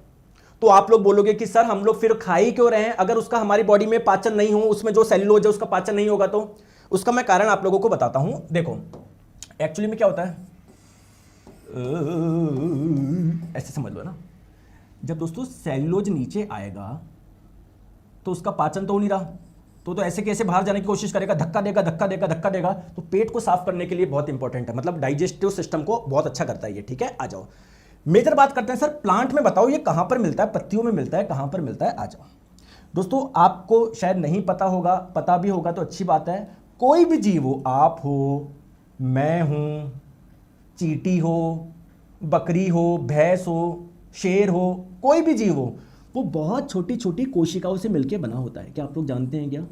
तो आप लोग बोलोगे कि सर हम लोग फिर खा ही क्यों रहे हैं अगर उसका हमारी बॉडी में पाचन नहीं हो, उसमें जो सेल्यूलोज है उसका पाचन नहीं होगा? तो उसका मैं कारण आप लोगों को बताता हूं। देखो एक्चुअली में क्या होता है, ऐसे समझ लो ना, जब दोस्तों सेल्यूलोज नीचे आएगा तो उसका पाचन तो हो नहीं रहा, तो ऐसे कैसे बाहर जाने की कोशिश करेगा, धक्का देगा धक्का देगा धक्का देगा। तो पेट को साफ करने के लिए बहुत इंपॉर्टेंट है, मतलब डाइजेस्टिव सिस्टम को बहुत अच्छा करता है ये। ठीक है, आ जाओ मेजर बात करते हैं। सर प्लांट में बताओ ये कहां पर मिलता है? पत्तियों में मिलता है, कहां पर मिलता है? आ जाओ दोस्तों, आपको शायद नहीं पता होगा, पता भी होगा तो अच्छी बात है। कोई भी जीव हो, आप हो, मैं हूं, चींटी हो, बकरी हो, भैंस हो, शेर हो, कोई भी जीव हो, वो बहुत छोटी छोटी कोशिकाओं से मिलकर बना होता है। क्या आप लोग जानते हैं क्या?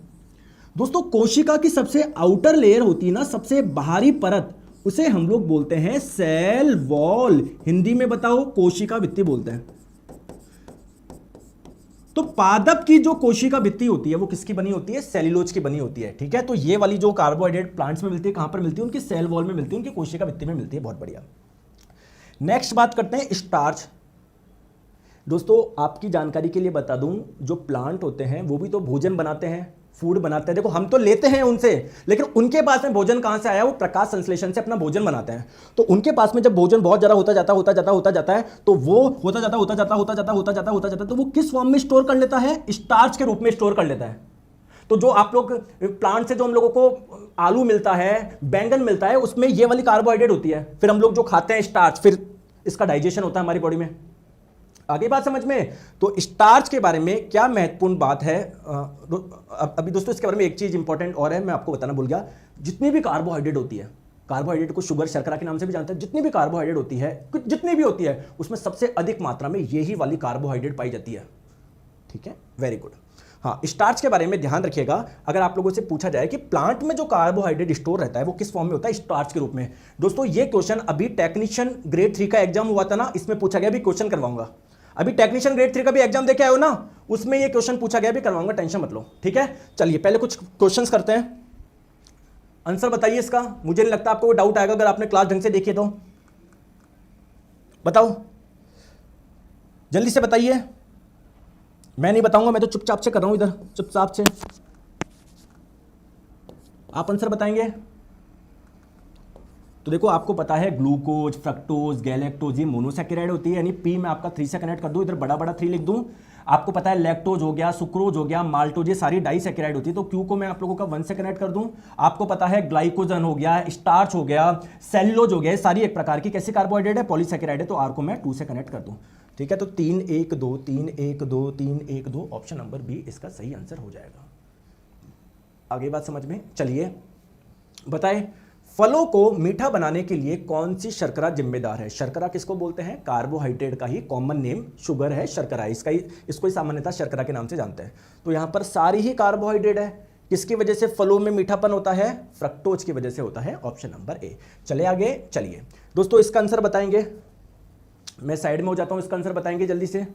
दोस्तों कोशिका की सबसे आउटर लेयर होती है ना, सबसे बाहरी परत, उसे हम लोग बोलते हैं सेल वॉल। हिंदी में बताओ कोशिका भित्ति बोलते हैं। तो पादप की जो कोशिका भित्ति होती है वो किसकी बनी होती है? सेल्यूलोज की बनी होती है। ठीक है, तो ये वाली जो कार्बोहाइड्रेट प्लांट्स में मिलती है, कहां पर मिलती है? उनकी सेल वॉल में मिलती है, उनकी कोशिका भित्ति में मिलती है। बहुत बढ़िया। नेक्स्ट बात करते हैं स्टार्च। दोस्तों आपकी जानकारी के लिए बता दूं, जो प्लांट होते हैं वो भी तो भोजन बनाते हैं, फूड बनाते हैं। देखो हम तो लेते हैं उनसे, लेकिन उनके पास में भोजन कहां से आया? वो प्रकाश संश्लेषण से अपना भोजन बनाते हैं। तो उनके पास में जब भोजन बहुत ज्यादा होता जाता है, तो वो होता जाता, तो वो किस फॉर्म में स्टोर कर लेता है? स्टार्च के रूप में स्टोर कर लेता है। तो जो आप लोग प्लांट से जो हम लोगों को आलू मिलता है, बैंगन मिलता है, उसमें ये वाली कार्बोहाइड्रेट होती है। फिर हम लोग जो खाते हैं स्टार्च, फिर इसका डाइजेशन होता है हमारी बॉडी में। आगे बात समझ में? तो स्टार्च के बारे में क्या महत्वपूर्ण बात है? अभी दोस्तों इसके बारे में एक चीज इंपॉर्टेंट और है, मैं आपको बताना भूल गया। जितनी भी कार्बोहाइड्रेट होती है, कार्बोहाइड्रेट को शुगर शर्करा के नाम से भी जानते हैं, जितनी भी कार्बोहाइड्रेट होती है, जितनी भी होती है, उसमें सबसे अधिक मात्रा में यही वाली कार्बोहाइड्रेट पाई जाती है। ठीक है, वेरी गुड। हाँ, स्टार्च के बारे में ध्यान रखिएगा। अगर आप लोगों से पूछा जाए कि प्लांट में जो कार्बोहाइड्रेट स्टोर रहता है वो किस फॉर्म में होता है? स्टार्च के रूप में। दोस्तों ये क्वेश्चन अभी टेक्नीशियन ग्रेड 3 का एग्जाम हुआ था ना, इसमें पूछा गया, भी क्वेश्चन करवाऊंगा। अभी टेक्नीशियन ग्रेड 3 का भी एग्जाम देके आए हो ना, उसमें ये क्वेश्चन पूछा गया, भी करवाऊंगा, टेंशन मत लो। ठीक है, चलिए पहले कुछ क्वेश्चंस करते हैं, आंसर बताइए इसका। मुझे नहीं लगता आपको डाउट आएगा अगर आपने क्लास ढंग से देखी तो। बताओ जल्दी से बताइए। मैं नहीं बताऊंगा, मैं तो चुपचाप से कर रहा हूं इधर, चुपचाप से। आप आंसर बताएंगे? तो देखो आपको पता है ग्लूकोज, फ्रक्टोज, गैलेक्टोज ये मोनोसैकेराइड होती है, यानी पी में आपका 3 से कनेक्ट कर दूं, इधर बड़ा बड़ा 3 लिख दूं। आपको पता है लैक्टोज हो गया, सुक्रोज हो गया, माल्टोज, ये सारी डाइसैकेराइड होती है, तो क्यू को मैं आप लोगों का 1 से कनेक्ट कर दूं। आपको पता है ग्लाइकोजन हो गया, स्टार्च हो गया, सेल्यूलोज हो गया, सारी एक प्रकार की कैसी कार्बोहाइड्रेट है? पॉलीसैकेराइड है, तो आर को मैं 2 से कनेक्ट कर दूं। ठीक है, तो 3 1 2 3 1 2 3 1 2 ऑप्शन नंबर बी इसका सही आंसर हो जाएगा। आगे बात समझ में? चलिए बताएं फलों को मीठा बनाने के लिए कौन सी शर्करा जिम्मेदार है? शर्करा किसको बोलते हैं? कार्बोहाइड्रेट का ही कॉमन नेम शुगर है, शर्करा। इसको ही सामान्यतः शर्करा के नाम से जानते हैं। तो यहां पर सारी ही कार्बोहाइड्रेट है। किसकी वजह से फलों में मीठापन होता है? फ्रक्टोज की वजह से होता है। Option number A. चले आगे, चलिए दोस्तों इसका आंसर बताएंगे। मैं साइड में हो जाता हूं, इसका आंसर बताएंगे जल्दी से।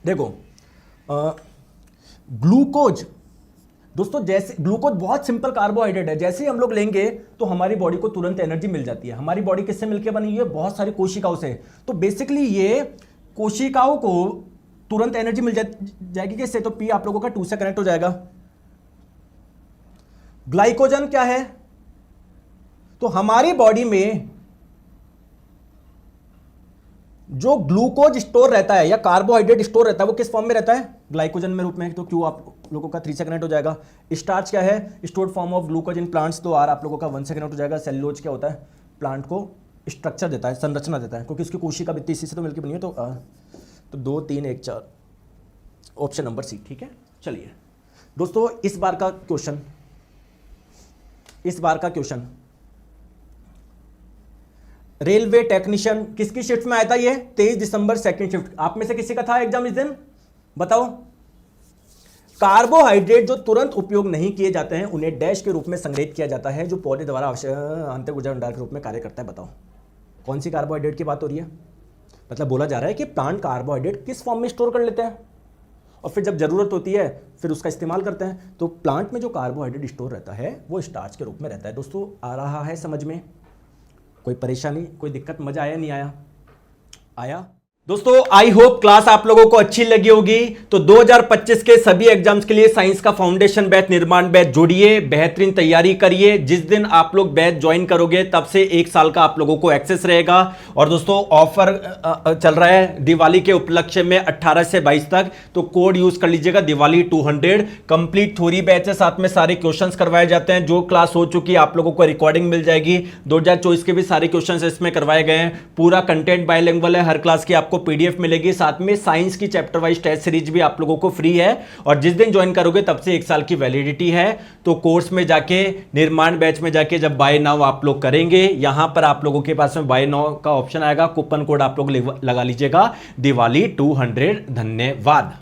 देखो ग्लूकोज दोस्तों, जैसे ग्लूकोज बहुत सिंपल कार्बोहाइड्रेट है, जैसे ही हम लोग लेंगे तो हमारी बॉडी को तुरंत एनर्जी मिल जाती है। हमारी बॉडी किससे मिलकर बनी हुई है? बहुत सारी कोशिकाओं से। तो बेसिकली ये कोशिकाओं को तुरंत एनर्जी मिल जाएगी किससे? तो पी आप लोगों का 2 से कनेक्ट हो जाएगा। ग्लाइकोजन क्या है? तो हमारी बॉडी में जो ग्लूकोज स्टोर रहता है या कार्बोहाइड्रेट स्टोर रहता है वो किस फॉर्म में रहता है? ग्लाइकोजन में रूप में। तो क्यू आप लोगों का 3 से कनेक्ट हो जाएगा। स्टार्च क्या है? Stored form of glucose in plants. तो आर आप लोगों का 1 से कनेक्ट हो जाएगा। सेलुलोज क्या होता है? प्लांट को स्ट्रक्चर देता है, संरचना देता है, क्योंकि उसकी कोशिका भित्ति इसी से तो मिलकर बनी है। तो 2 3 1 4 ऑप्शन नंबर सी। ठीक है, चलिए दोस्तों इस बार का क्वेश्चन रेलवे टेक्नीशियन किसकी शिफ्ट में आया था? ये 23 दिसंबर सेकंड शिफ्ट। आप में से किसी का था एग्जाम इस दिन? बताओ। कार्बोहाइड्रेट जो तुरंत उपयोग नहीं किए जाते हैं उन्हें डैश के रूप में संग्रहित किया जाता है, जो पौधे द्वारा अंतःऊर्जा भंडार के रूप में कार्य करता है। बताओ कौन सी कार्बोहाइड्रेट की बात हो रही है? मतलब बोला जा रहा है कि प्लांट कार्बोहाइड्रेट किस फॉर्म में स्टोर कर लेते हैं और फिर जब जरूरत होती है फिर उसका इस्तेमाल करते हैं। तो प्लांट में जो कार्बोहाइड्रेट स्टोर रहता है वो स्टार्च के रूप में रहता है। दोस्तों आ रहा है समझ में? कोई परेशानी, कोई दिक्कत? मजा आया नहीं आया? आया? दोस्तों आई होप क्लास आप लोगों को अच्छी लगी होगी। तो 2025 के सभी एग्जाम्स के लिए साइंस का फाउंडेशन बैच, निर्माण बैच जुड़िए, बेहतरीन तैयारी करिए। जिस दिन आप लोग बैच ज्वाइन करोगे तब से 1 साल का आप लोगों को एक्सेस रहेगा। और दोस्तों ऑफर चल रहा है दिवाली के उपलक्ष्य में 18 से 22 तक, तो कोड यूज कर लीजिएगा दिवाली 200। कंप्लीट थ्योरी बैच है, साथ में सारे क्वेश्चंस करवाए जाते हैं। जो क्लास हो चुकी है आप लोगों को रिकॉर्डिंग मिल जाएगी। 2024 के भी सारे क्वेश्चंस इसमें करवाए गए हैं। पूरा कंटेंट बायलिंगुअल है, हर क्लास की आपको पीडीएफ मिलेगी। साथ में साइंस की चैप्टर वाइज टेस्ट सीरीज भी आप लोगों को फ्री है। और जिस दिन ज्वाइन करोगे तब से 1 साल की वैलिडिटी है। तो कोर्स में जाके, निर्माण बैच में जाके जब बाय नाउ आप लोग करेंगे, यहां पर आप लोगों के पास में बाय नाउ का ऑप्शन आएगा, कूपन कोड आप लोग लगा लीजिएगा दिवाली 200। धन्यवाद।